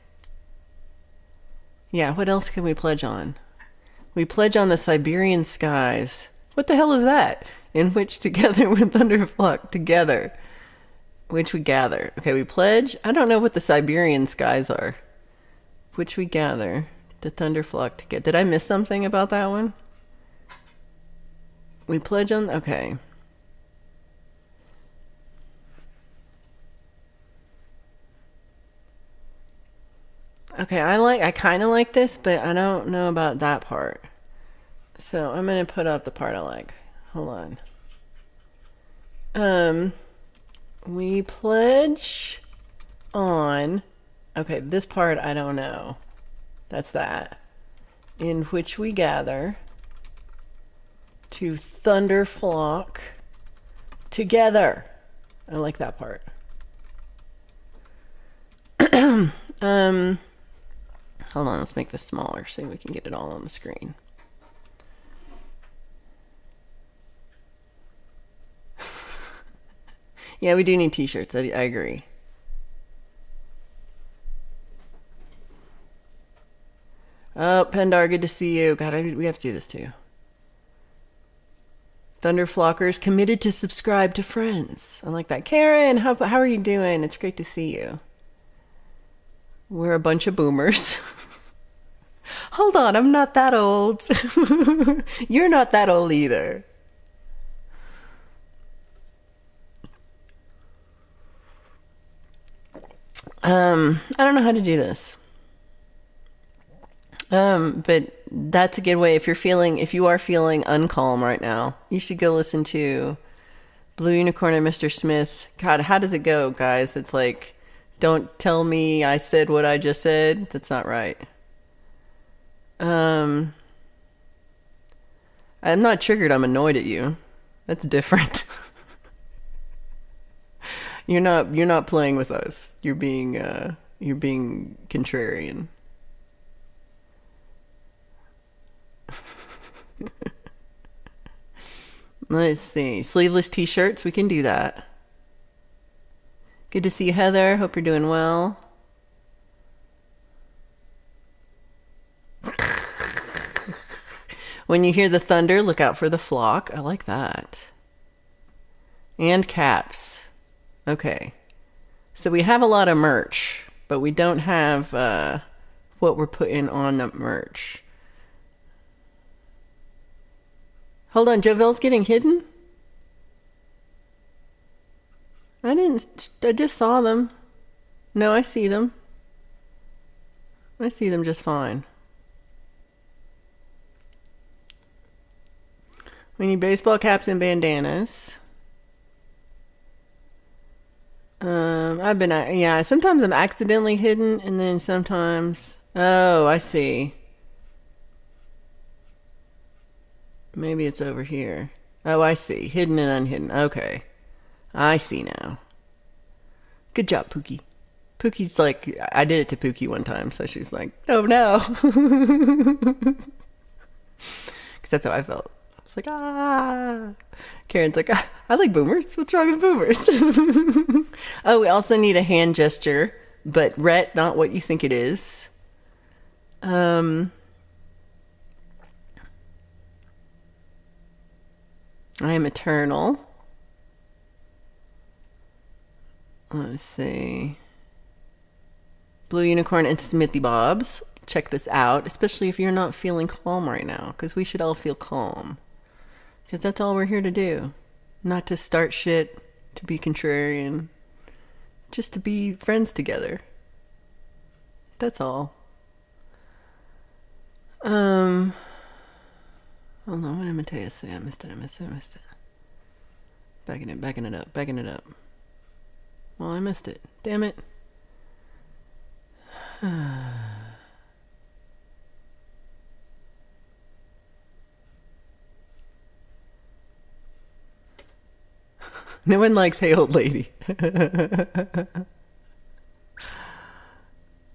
Yeah, what else can we pledge on? We pledge on the Siberian skies. What the hell is that? In which together with thunder flock together. Which we gather. Okay, we pledge. I don't know what the Siberian skies are. Which we gather. The thunder flock together. Did I miss something about that one? We pledge on. Okay. Okay, I kind of like this, but I don't know about that part. So I'm going to put up the part I like. Hold on. We pledge on. Okay, this part I don't know. That's that. In which we gather to thunder flock together. I like that part. Hold on, let's make this smaller so we can get it all on the screen. Yeah, we do need t-shirts. I agree. Oh, Pendar, good to see you. God, we have to do this too. Thunderflockers committed to subscribe to friends. I like that. Karen, how are you doing? It's great to see you. We're a bunch of boomers. Hold on, I'm not that old. You're not that old either. I don't know how to do this. But that's a good way. If you are feeling uncalm right now, you should go listen to Blue Unicorn and Mr. Smith. God, how does it go, guys? It's like, don't tell me I said what I just said. That's not right. I'm not triggered. I'm annoyed at you. That's different. You're not playing with us. You're being contrarian. Let's see. Sleeveless t-shirts. We can do that. Good to see you, Heather. Hope you're doing well. When you hear the thunder, look out for the flock. I like that. And caps. Okay. So we have a lot of merch, but we don't have what we're putting on the merch. Hold on, Jovel's getting hidden? I just saw them. No, I see them. I see them just fine. We need baseball caps and bandanas. Sometimes I'm accidentally hidden, and then sometimes... Oh, I see. Maybe it's over here. Oh, I see. Hidden and unhidden. Okay. I see now. Good job, Pookie. Pookie's like... I did it to Pookie one time, so she's like, oh no. Because that's how I felt. I was like, ah. Karen's like, I like boomers. What's wrong with boomers? Oh, we also need a hand gesture, but Rhett, not what you think it is. I am eternal. Let's see. Blue Unicorn and Smithy Bobs. Check this out, especially if you're not feeling calm right now, because we should all feel calm. Because that's all we're here to do. Not to start shit, to be contrarian. Just to be friends together. That's all. Hold on, what did Matthias say? I missed it. Backing it up. Well, I missed it. Damn it. No one likes Hey Old Lady.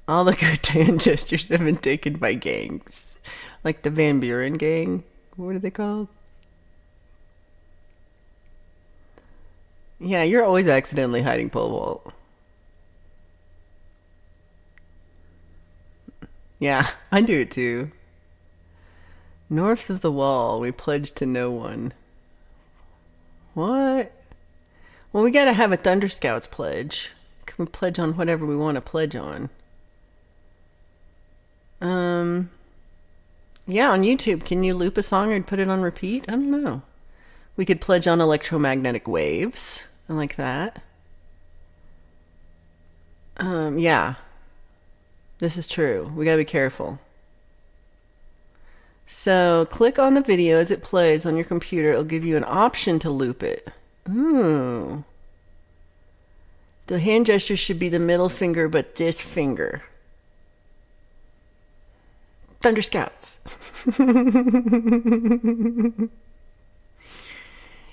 All the good hand gestures have been taken by gangs. Like the Van Buren gang. What are they called? Yeah, you're always accidentally hiding pole vault. Yeah, I do it too. North of the wall, we pledge to no one. What? Well, we gotta have a Thunder Scouts pledge. Can we pledge on whatever we want to pledge on? Yeah, on YouTube, can you loop a song and put it on repeat? I don't know. We could pledge on electromagnetic waves. I like that. Yeah, this is true. We gotta be careful. So click on the video as it plays on your computer. It'll give you an option to loop it. Ooh. The hand gesture should be the middle finger, but this finger. Thunder Scouts.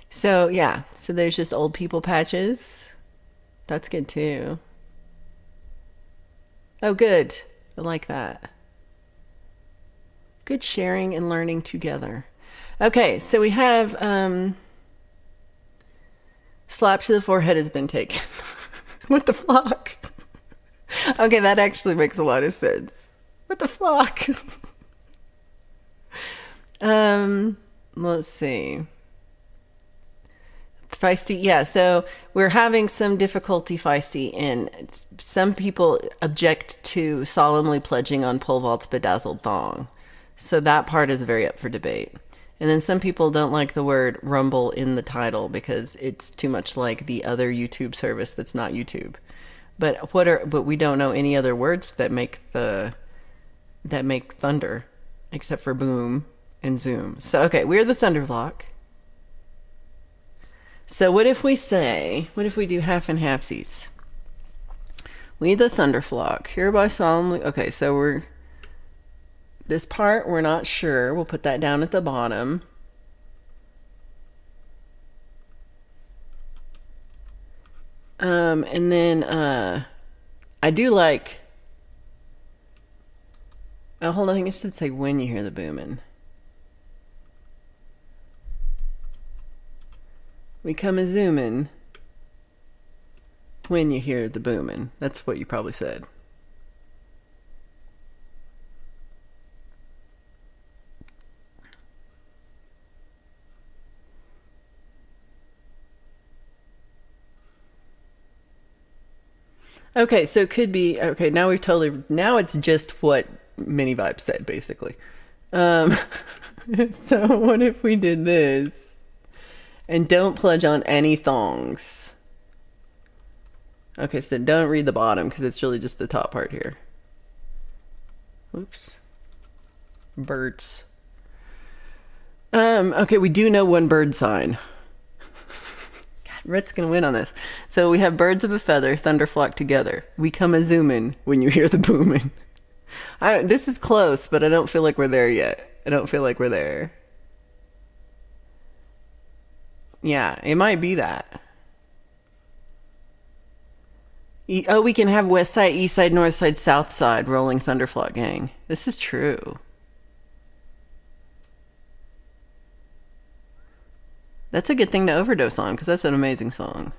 So, yeah. So there's just old people patches. That's good too. Oh, good. I like that. Good sharing and learning together. Okay, so we have slap to the forehead has been taken. What the fuck? Okay, that actually makes a lot of sense. What the fuck? Let's see. Feisty, yeah, so we're having some difficulty, Feisty, and some people object to solemnly pledging on pole vault's bedazzled thong. So that part is very up for debate. And then some people don't like the word rumble in the title because it's too much like the other YouTube service that's not YouTube. But we don't know any other words that make thunder except for boom and zoom. So okay, we're the Thunder Vlog. So what if we do half and halfsies? We the Thunder Flock, hereby solemnly. Okay, so this part we're not sure. We'll put that down at the bottom. And then I do like. Oh, hold on. I think it should say when you hear the booming. We come a zoomin' when you hear the booming. That's what you probably said. Okay, so it could be okay. Now it's just what Mini Vibe said, basically. So what if we did this? And don't pledge on any thongs. Okay, so don't read the bottom because it's really just the top part here. Oops. Birds. Okay, we do know one bird sign. God, Rhett's gonna win on this. So we have birds of a feather, thunder flock together. We come a zoomin' when you hear the booming. This is close, but I don't feel like we're there yet. I don't feel like we're there. Yeah, it might be that. We can have west side, east side, north side, south side, rolling thunderflock gang. This is true. That's a good thing to overdose on because that's an amazing song.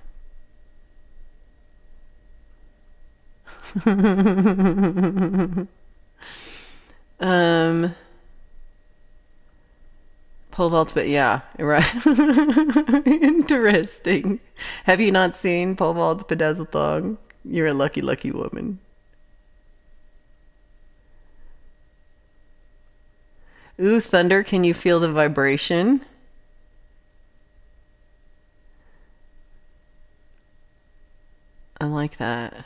Pole vaults, but yeah, right. Interesting. Have you not seen pole vaults bedazzled thong? You're a lucky, lucky woman. Ooh, thunder, can you feel the vibration? I like that.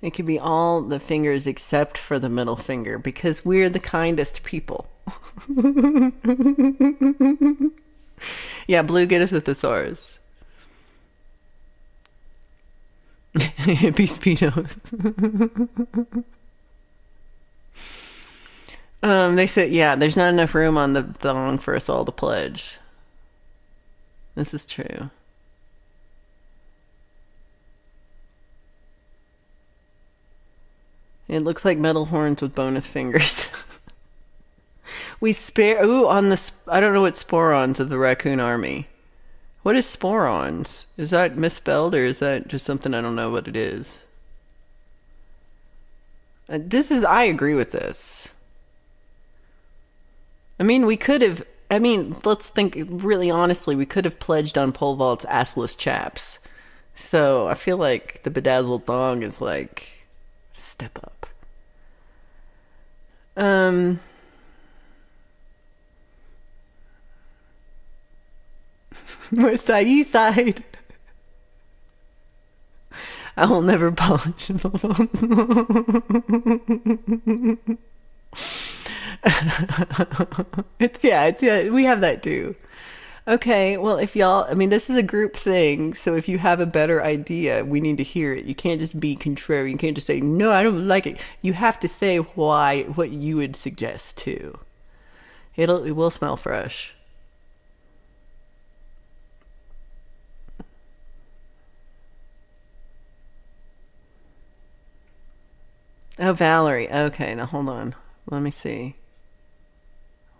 It could be all the fingers except for the middle finger because we're the kindest people. Yeah, Blue, get us a thesaurus. Hippie speedos. They said, yeah, there's not enough room on the thong for us all to pledge. This is true. It looks like metal horns with bonus fingers. We spare. Ooh, on the. I don't know what sporons of the raccoon army. What is sporons? Is that misspelled or is that just something I don't know what it is? I agree with this. I mean, let's think really honestly, we could have pledged on pole vault's assless chaps. So I feel like the bedazzled thong is like step up. West side, east side. I will never polish pole vaults. It's we have that too. Okay, well, if y'all, I mean, this is a group thing, so if you have a better idea, we need to hear it. You can't just be contrary. You can't just say, no, I don't like it. You have to say why, what you would suggest too. It will smell fresh. Oh, Valerie. Okay, now hold on. Let me see.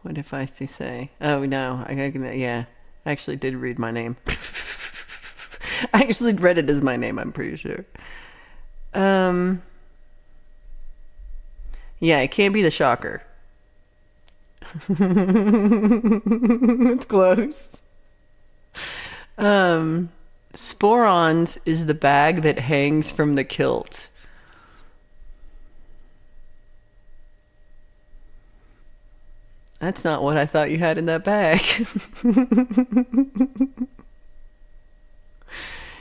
What if I say? Oh no, yeah. I actually did read my name. I actually read it as my name. I'm pretty sure. Yeah, it can't be the shocker. It's close. Sporons is the bag that hangs from the kilt. That's not what I thought you had in that bag.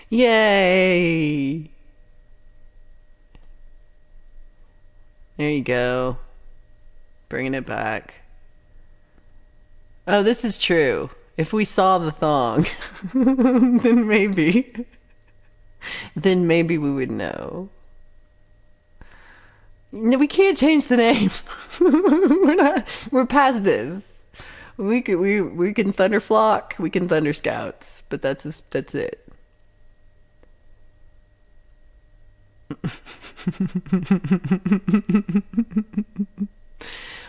Yay! There you go. Bringing it back. Oh, this is true. If we saw the thong, then maybe. Then maybe we would know. No, we can't change the name. We're past this. We can Thunder Flock, we can Thunder Scouts, but that's it.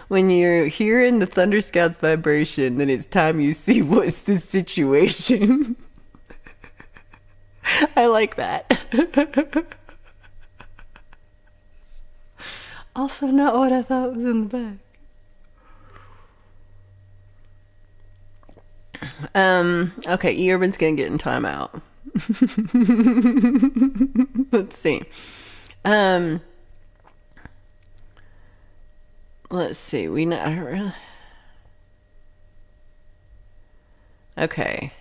When you're hearing the Thunder Scouts vibration, then it's time you see what's the situation. I like that. Also not what I thought was in the bag. Okay, E-Urban's gonna get in timeout. Let's see. Let's see. We know. Really. Okay.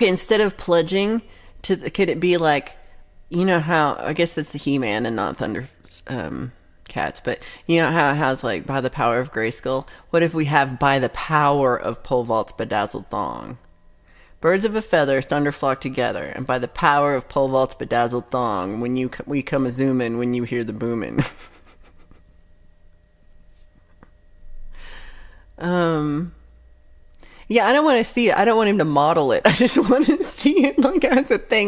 Instead of pledging could it be like, you know how, I guess that's the He-Man and not Thunder Cats, but you know how it has like by the power of Grayskull? What if we have by the power of Pole Vault's bedazzled thong? Birds of a feather, thunder flock together, and by the power of Pole Vault's bedazzled thong, we come a zooming when you hear the booming. Yeah, I don't want to see it. I don't want him to model it. I just want to see it like as a thing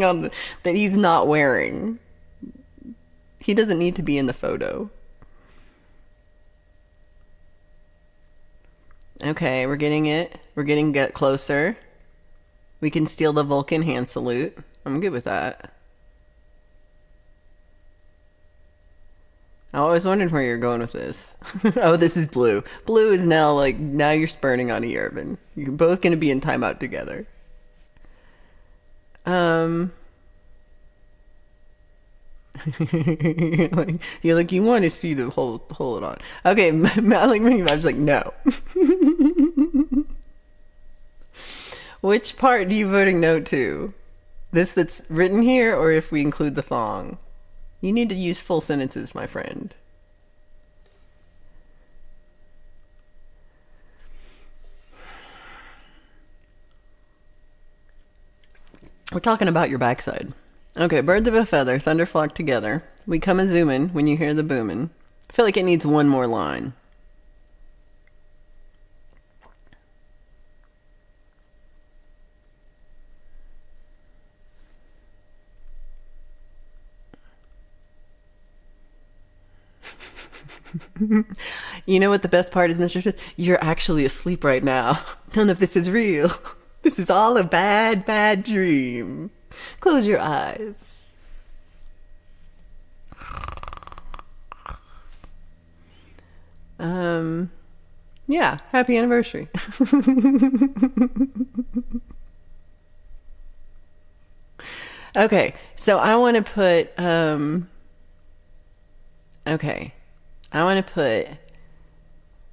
that he's not wearing. He doesn't need to be in the photo. Okay, we're getting it. We're getting closer. We can steal the Vulcan hand salute. I'm good with that. I always wondered where you're going with this. Oh, this is blue. Blue is now you're spurning on E-Urban. You're both going to be in timeout together. You're like, you want to see the hold on. Okay, Malik Vibes like, no. Which part do you voting no to? This that's written here, or if we include the thong? You need to use full sentences, my friend. We're talking about your backside. Okay, birds of a feather, thunder flock together. We come a zoomin' when you hear the boomin'. I feel like it needs one more line. You know what the best part is, Mr. Smith? You're actually asleep right now. None of this is real. This is all a bad, bad dream. Close your eyes. Yeah, happy anniversary. Okay, so I want to put, okay, I want to put,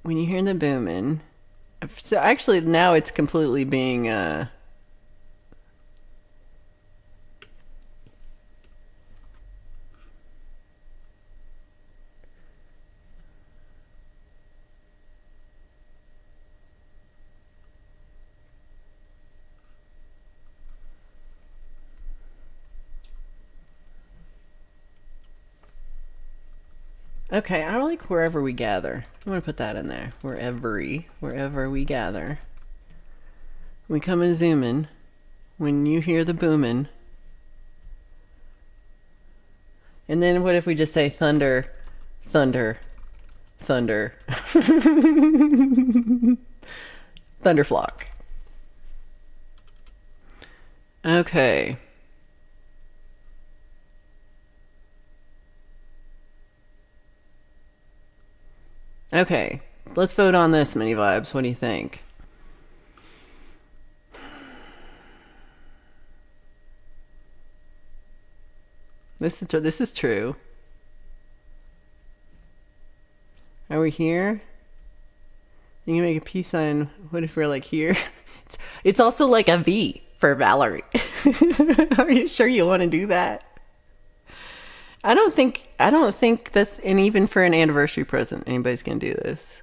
when you hear the booming, so actually now it's completely being, okay, I like wherever we gather. I'm going to put that in there. Wherever we gather. We come and zoom in. When you hear the booming. And then what if we just say thunder, thunder, thunder. Thunderflock. Okay. Okay, let's vote on this, Mini Vibes. What do you think? This is true. Are we here? You can make a peace sign. What if we're like here? It's also like a V for Valerie. Are you sure you want to do that? I don't think that's, and even for an anniversary present, anybody's gonna do this.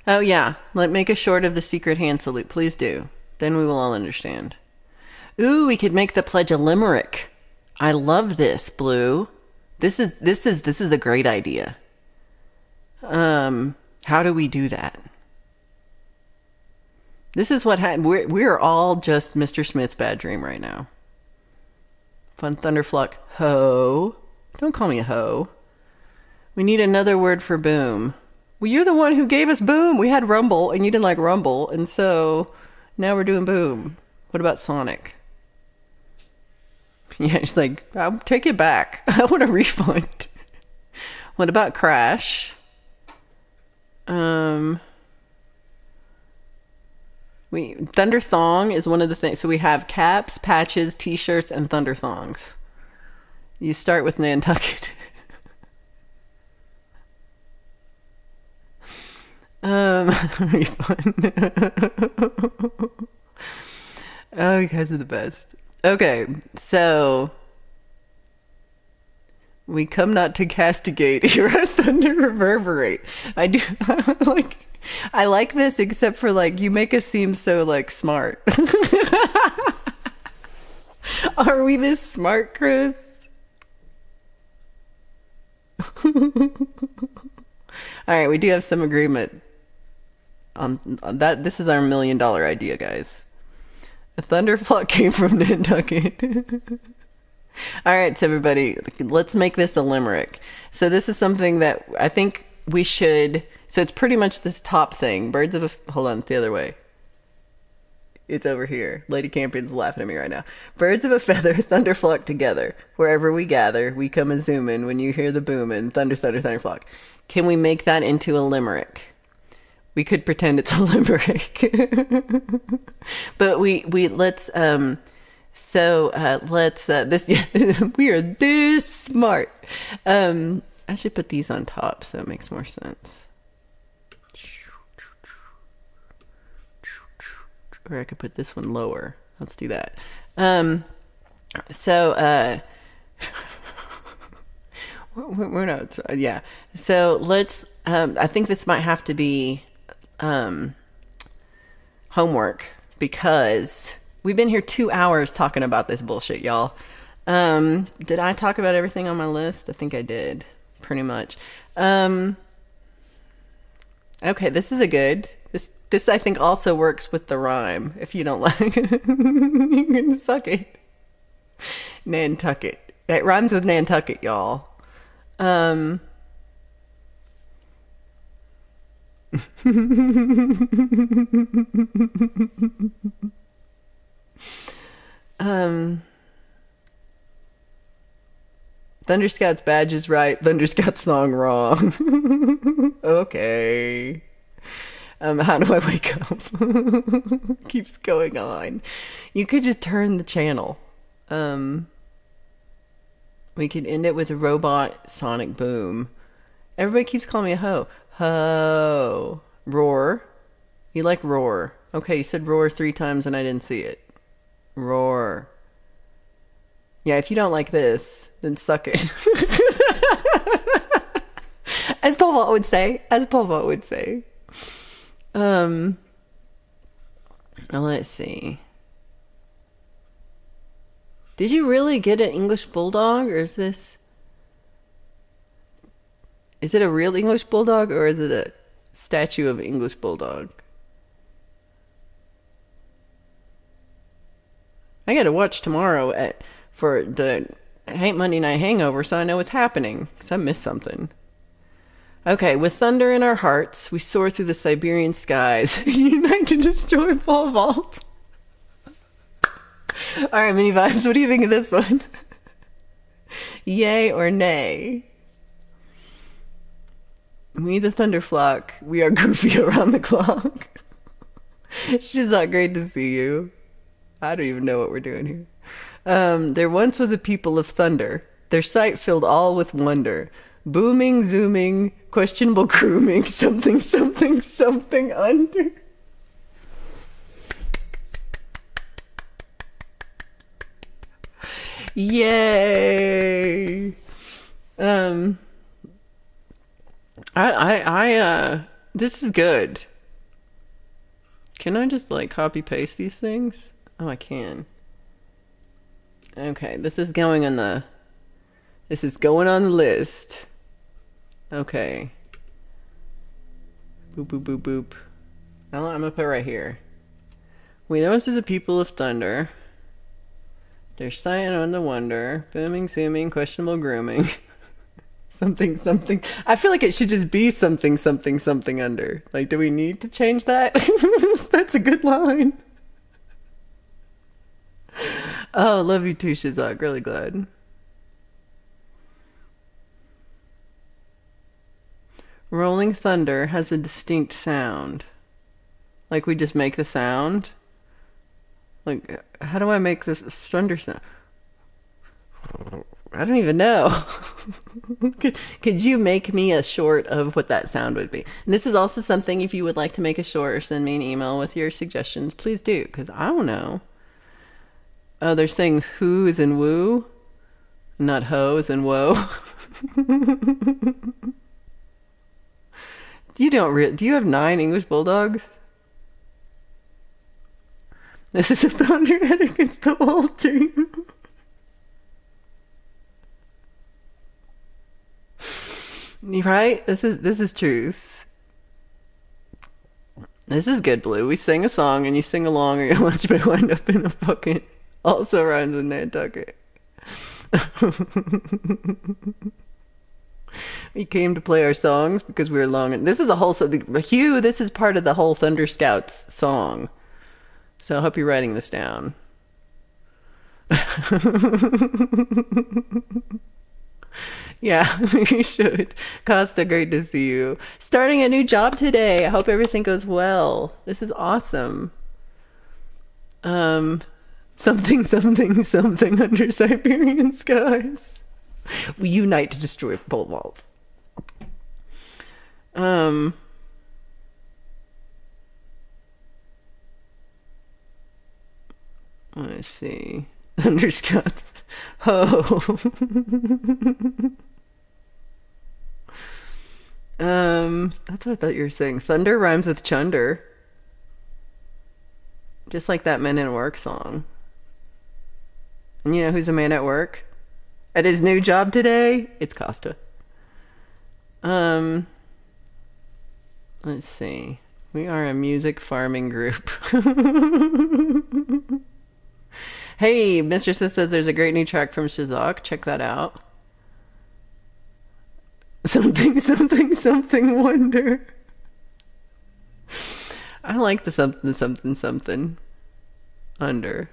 Oh yeah, make a short of the secret hand salute, please do. Then we will all understand. Ooh, we could make the pledge a limerick. I love this, Blue. This is a great idea. How do we do that? This is what we're all just Mr. Smith's bad dream right now. Fun thunderflock. Ho. Don't call me a hoe. We need another word for boom. Well, you're the one who gave us boom. We had rumble and you didn't like rumble, and so now we're doing boom. What about Sonic? Yeah, it's like, I'll take it back. I want a refund. What about Crash? Thunder Thong is one of the things. So we have caps, patches, t-shirts, and Thunder Thongs. You start with Nantucket. Refund. Oh, you guys are the best. Okay, so we come not to castigate, hear our thunder reverberate. I like this, except for like you make us seem so like smart. Are we this smart, Chris? All right, we do have some agreement on that. This is our $1 million idea, guys. A thunderflock came from Nantucket. All right, so everybody, let's make this a limerick. So this is something that I think we should. So it's pretty much this top thing. Birds of a. Hold on, it's the other way. It's over here. Lady Campion's laughing at me right now. Birds of a feather, thunderflock together. Wherever we gather, we come a zooming. When you hear the booming, thunder, thunder, thunderflock. Can we make that into a limerick? We could pretend it's a limerick. But let's this we are this smart. I should put these on top so it makes more sense. Or I could put this one lower. Let's do that. We're not, yeah. So let's, I think this might have to be homework, because we've been here 2 hours talking about this bullshit, y'all. Did I talk about everything on my list? I think I did, pretty much. Okay, this is a good. This I think also works with the rhyme. If you don't like it, you can suck it. Nantucket. It rhymes with Nantucket, y'all. Um, um, Thunder Scout's badge is right. Thunder Scout's song wrong. Okay. How do I wake up? Keeps going on. You could just turn the channel. Um, we could end it with a robot sonic boom. Everybody keeps calling me a hoe. Ho. Roar. You like roar. Okay, you said roar 3 times and I didn't see it. Roar. Yeah, if you don't like this, then suck it. As Pole Vault would say. As Pole Vault would say. Um, let's see. Did you really get an English bulldog, or is it a real English bulldog, or is it a statue of an English bulldog? I gotta watch tomorrow for the Monday Night Hangover, so I know what's happening, because I missed something. Okay, with thunder in our hearts, we soar through the Siberian skies, unite to destroy Pole Vault. All right, Mini Vibes, what do you think of this one? Yay or nay? We the Thunderflock, we are goofy around the clock. Shizak, great to see you. I don't even know what we're doing here. There once was a people of thunder. Their sight filled all with wonder. Booming, zooming, questionable grooming, something, something, something under. Yay! This is good. Can I just like copy paste these things? Oh, I can. Okay, this is going on the list. Okay. Boop, boop, boop, boop. I'm gonna put it right here. We know this is the people of thunder. They're sighing on the wonder. Booming, zooming, questionable grooming. Something, something. I feel like it should just be something, something, something under. Like, do we need to change that? That's a good line. Oh, love you too, Shizak. Really glad. Rolling thunder has a distinct sound. Like we just make the sound. Like, how do I make this thunder sound? I don't even know. Could you make me a short of what that sound would be? And this is also something, if you would like to make a short or send me an email with your suggestions, please do, because I don't know. Oh, they're saying who is in woo, not ho is in whoa. Do you have 9 English bulldogs? This is a thunderhead against the whole team. Right? This is truth. This is good, Blue. We sing a song and you sing along or your lunch may wind up in a bucket. Also rhymes with Nantucket. We came to play our songs because we were long. And this is a whole... Hugh, this is part of the whole Thunder Scouts song. So I hope you're writing this down. Yeah, you should. Costa, great to see you. Starting a new job today. I hope everything goes well. This is awesome. Something, something, something under Siberian skies. We unite to destroy Pole Vault. Let's see. Thunder Scouts. Ho. That's what I thought you were saying. Thunder rhymes with chunder. Just like that Men at Work song. And you know who's a man at work? At his new job today? It's Costa. Let's see. We are a music farming group. Hey, Mr. Smith says there's a great new track from Shazak. Check that out. Something, something, something wonder. I like the something, something, something under.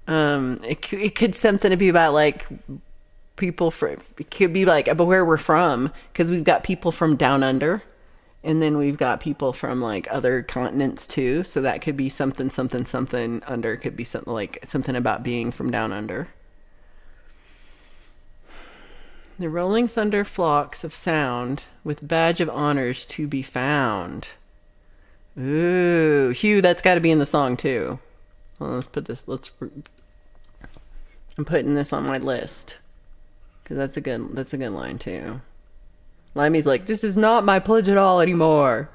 It could something to be about like people from, it could be like but where we're from, because we've got people from down under, and then we've got people from like other continents too, so that could be something something something under, could be something like something about being from down under. The rolling thunder flocks of sound with badge of honors to be found. Ooh, Hugh, that's got to be in the song too. Well, let's put this, I'm putting this on my list because that's a good line too. Limey's like, this is not my pledge at all anymore.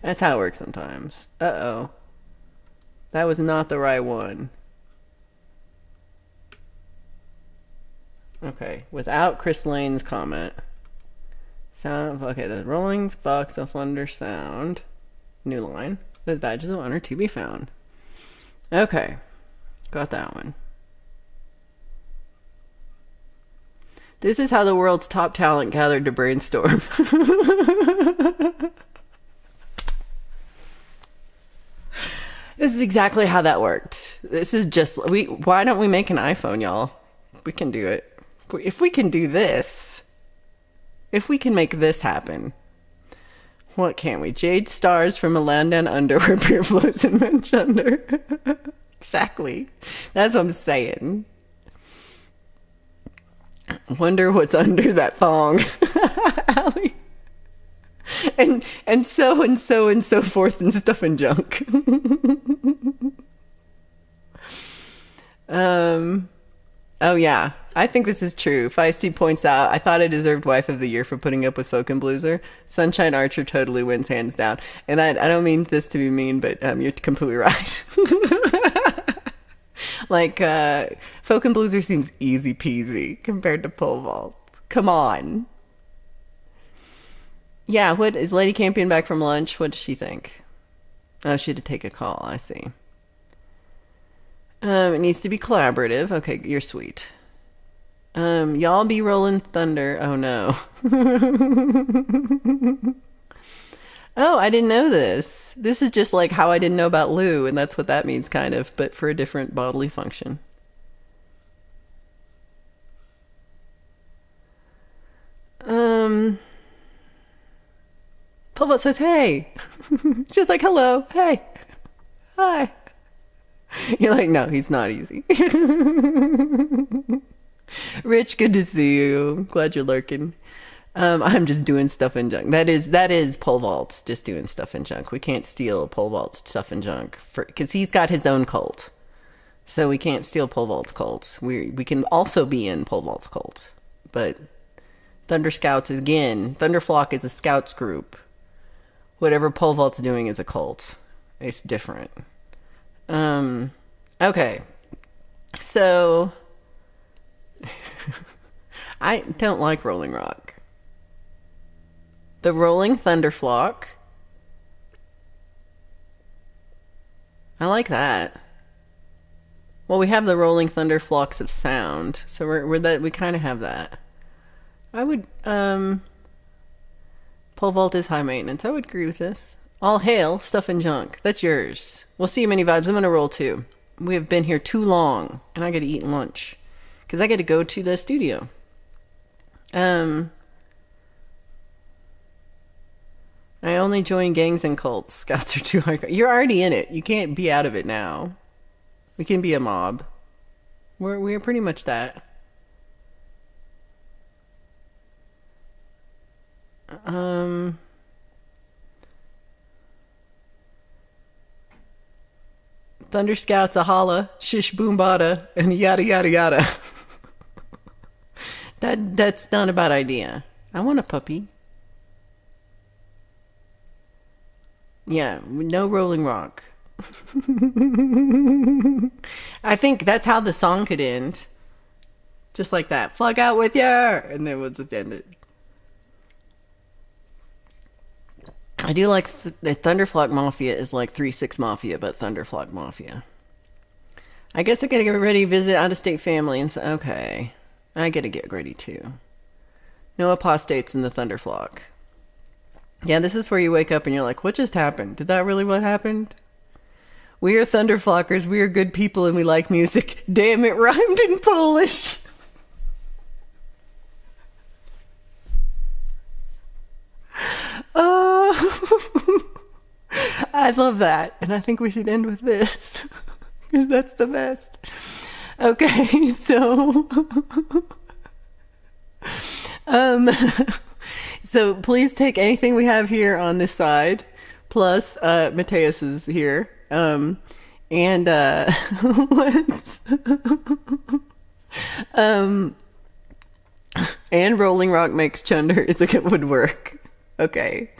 That's how it works sometimes. Uh-oh. That was not the right one. Okay, without Chris Lane's comment. Okay, the rolling flocks of thunder sound. New line. With badges of honor to be found. Okay, got that one. This is how the world's top talent gathered to brainstorm. This is exactly how that worked. This is just, why don't we make an iPhone, y'all? We can do it. If we can do this, if we can make this happen, what can we? Jade stars from a land down under where beer flows in men's under. Exactly. That's what I'm saying. Wonder what's under that thong. Allie. And so and so and so forth and stuff and junk. Oh yeah, I think this is true. Feisty points out, I thought I deserved Wife of the Year for putting up with Folk and Blueser. Sunshine Archer totally wins hands down. And I don't mean this to be mean, but you're completely right. Like, Folk and Blueser seems easy peasy compared to pole vault. Come on. Yeah, what is Lady Campion back from lunch? What does she think? Oh, she had to take a call. I see. It needs to be collaborative. Okay, you're sweet. Y'all be rolling thunder. Oh no. Oh, I didn't know this. This is just like how I didn't know about Lou, and that's what that means, kind of, but for a different bodily function. Pulvat says, hey. She's like, hello, hey, hi. You're like, no, he's not easy. Rich, good to see you. Glad you're lurking. I'm just doing stuff in junk. That is pole vaults, just doing stuff in junk. We can't steal pole vaults stuff in junk because he's got his own cult. So we can't steal pole vaults cults. We can also be in pole vaults cult. But Thunder Scouts is, again, Thunderflock is a scouts group. Whatever pole vault's doing is a cult. It's different. Okay. So I don't like Rolling Rock. The Rolling Thunder Flock. I like that. Well, we have the Rolling Thunder Flocks of Sound, so we kind of have that. I would pole vault is high maintenance. I would agree with this. All hail, stuff and junk. That's yours. We'll see you, Many Vibes. I'm gonna roll too. We have been here too long, and I got to eat lunch because I got to go to the studio. I only join gangs and cults. Scouts are too hard. You're already in it. You can't be out of it now. We can be a mob. We're pretty much that. Thunder Scouts, a holla, shish boom bada, and yada yada yada. That's not a bad idea. I want a puppy. Yeah, no Rolling Rock. I think that's how the song could end. Just like that. Flug out with ya! And then we'll just end it. I do like the Thunderflock Mafia is like 3-6 Mafia, but Thunderflock Mafia. I guess I gotta get ready to visit out-of-state family and say, okay, I gotta get ready too. No apostates in the Thunderflock. Yeah, this is where you wake up and you're like, what just happened? Did that really what happened? We are Thunderflockers. We are good people and we like music. Damn, it rhymed in Polish. Oh, I love that. And I think we should end with this because that's the best. Okay, so so please take anything we have here on this side, plus Mateus is here. And let's and Rolling Rock makes chunder is a good would work. Okay.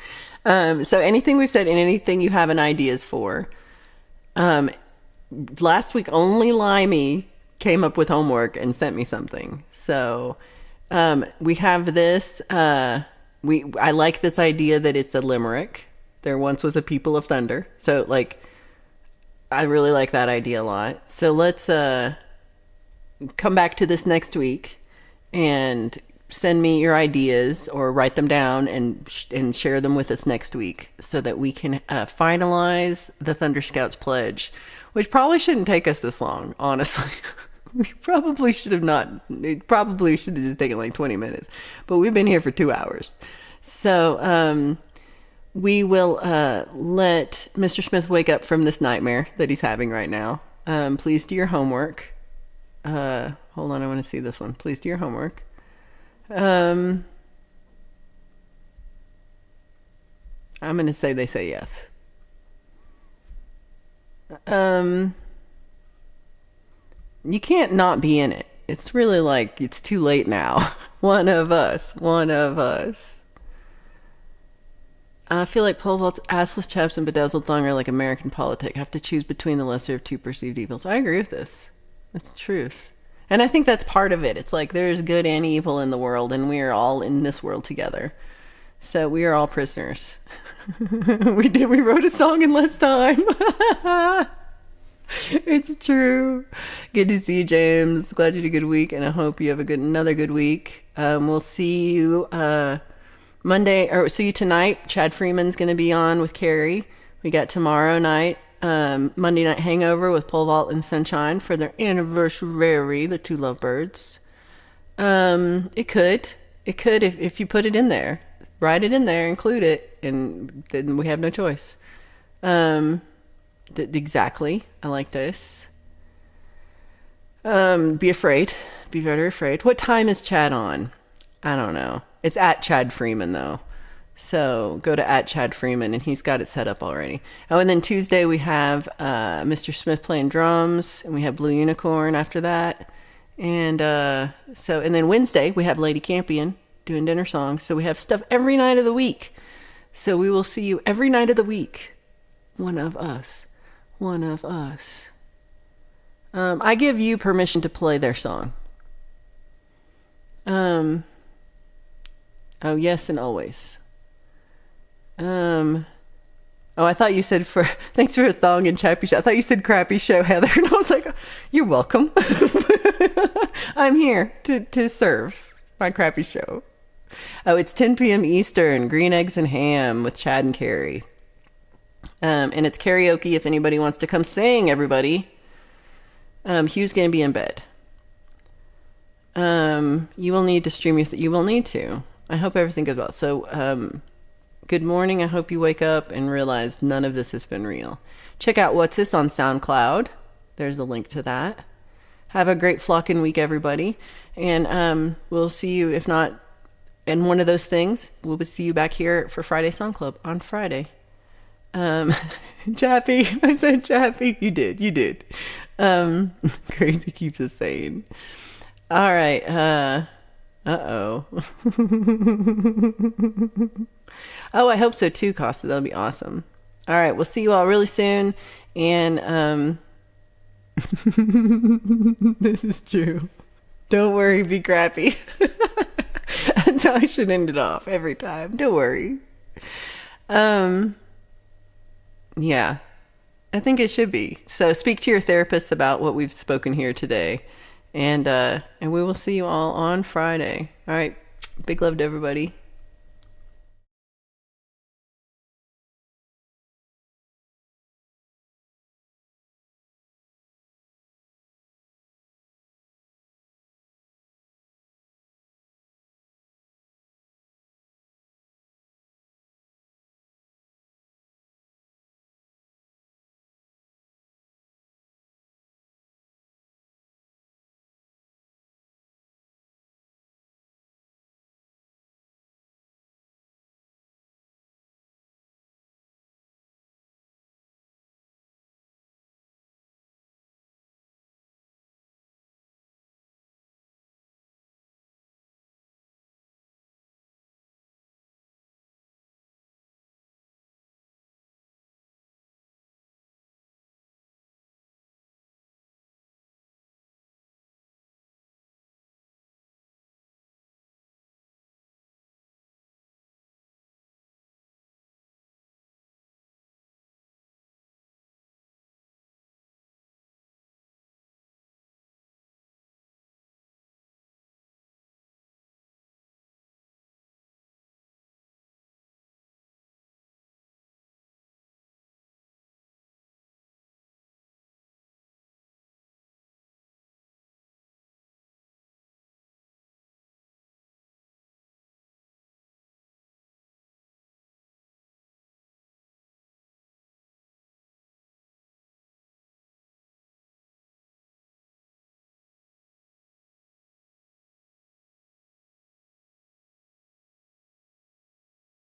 So anything we've said and anything you have an ideas for. Last week only Limey came up with homework and sent me something. So we have this. I like this idea that it's a limerick. There once was a people of thunder. So like, I really like that idea a lot. So let's come back to this next week and send me your ideas or write them down and share them with us next week so that we can finalize the Thunder Scouts pledge, which probably shouldn't take us this long, honestly. We probably should have not. It probably should have just taken like 20 minutes, but we've been here for 2 hours. So we will let Mr. Smith wake up from this nightmare that he's having right now. Please do your homework. Hold on, I want to see this one. Please do your homework. I'm going to say they say yes. You can't not be in it. It's really like, it's too late now. One of us. I feel like pole vaults, assless chaps, and bedazzled thong are like American politics. Have to choose between the lesser of two perceived evils. I agree with this. That's the truth. And I think that's part of it. It's like there's good and evil in the world, and we are all in this world together. So we are all prisoners. We wrote a song in less time. It's true. Good to see you, James. Glad you had a good week, and I hope you have another good week. We'll see you Monday, or see you tonight. Chad Freeman's going to be on with Carrie. We got tomorrow night, Monday Night Hangover with Pole Vault and Sunshine for their anniversary, the two lovebirds. It could if you put it in there. Write it in there, include it, and then we have no choice. Exactly. I like this. Be afraid. Be very afraid. What time is Chad on? I don't know. It's at Chad Freeman, though. So go to at Chad Freeman, and he's got it set up already. Oh, and then Tuesday we have Mr. Smith playing drums, and we have Blue Unicorn after that. And and then Wednesday we have Lady Campion doing dinner songs. So we have stuff every night of the week. So we will see you every night of the week. One of us. I give you permission to play their song. Oh, yes, and always. Oh, I thought you said thanks for a thong and chappy show. I thought you said crappy show, Heather. And I was like, you're welcome. I'm here to serve my crappy show. Oh, it's 10 p.m. Eastern, Green Eggs and Ham with Chad and Carrie. And it's karaoke if anybody wants to come sing, everybody. Hugh's going to be in bed. You will need to stream you will need to. I hope everything goes well. So, good morning. I hope you wake up and realize none of this has been real. Check out What's This on SoundCloud. There's a link to that. Have a great flocking week, everybody. And we'll see you, if not in one of those things, we'll see you back here for Friday Song Club on Friday. Chappy. I said Chappy. You did. Crazy keeps us sane. All right. Uh-oh. Oh, I hope so too, Costa. That'll be awesome. All right. We'll see you all really soon. And this is true. Don't worry. Be crappy. That's how I should end it off every time. Don't worry. Um, yeah, I think it should be. So speak to your therapist about what we've spoken here today. And we will see you all on Friday. All right. Big love to everybody.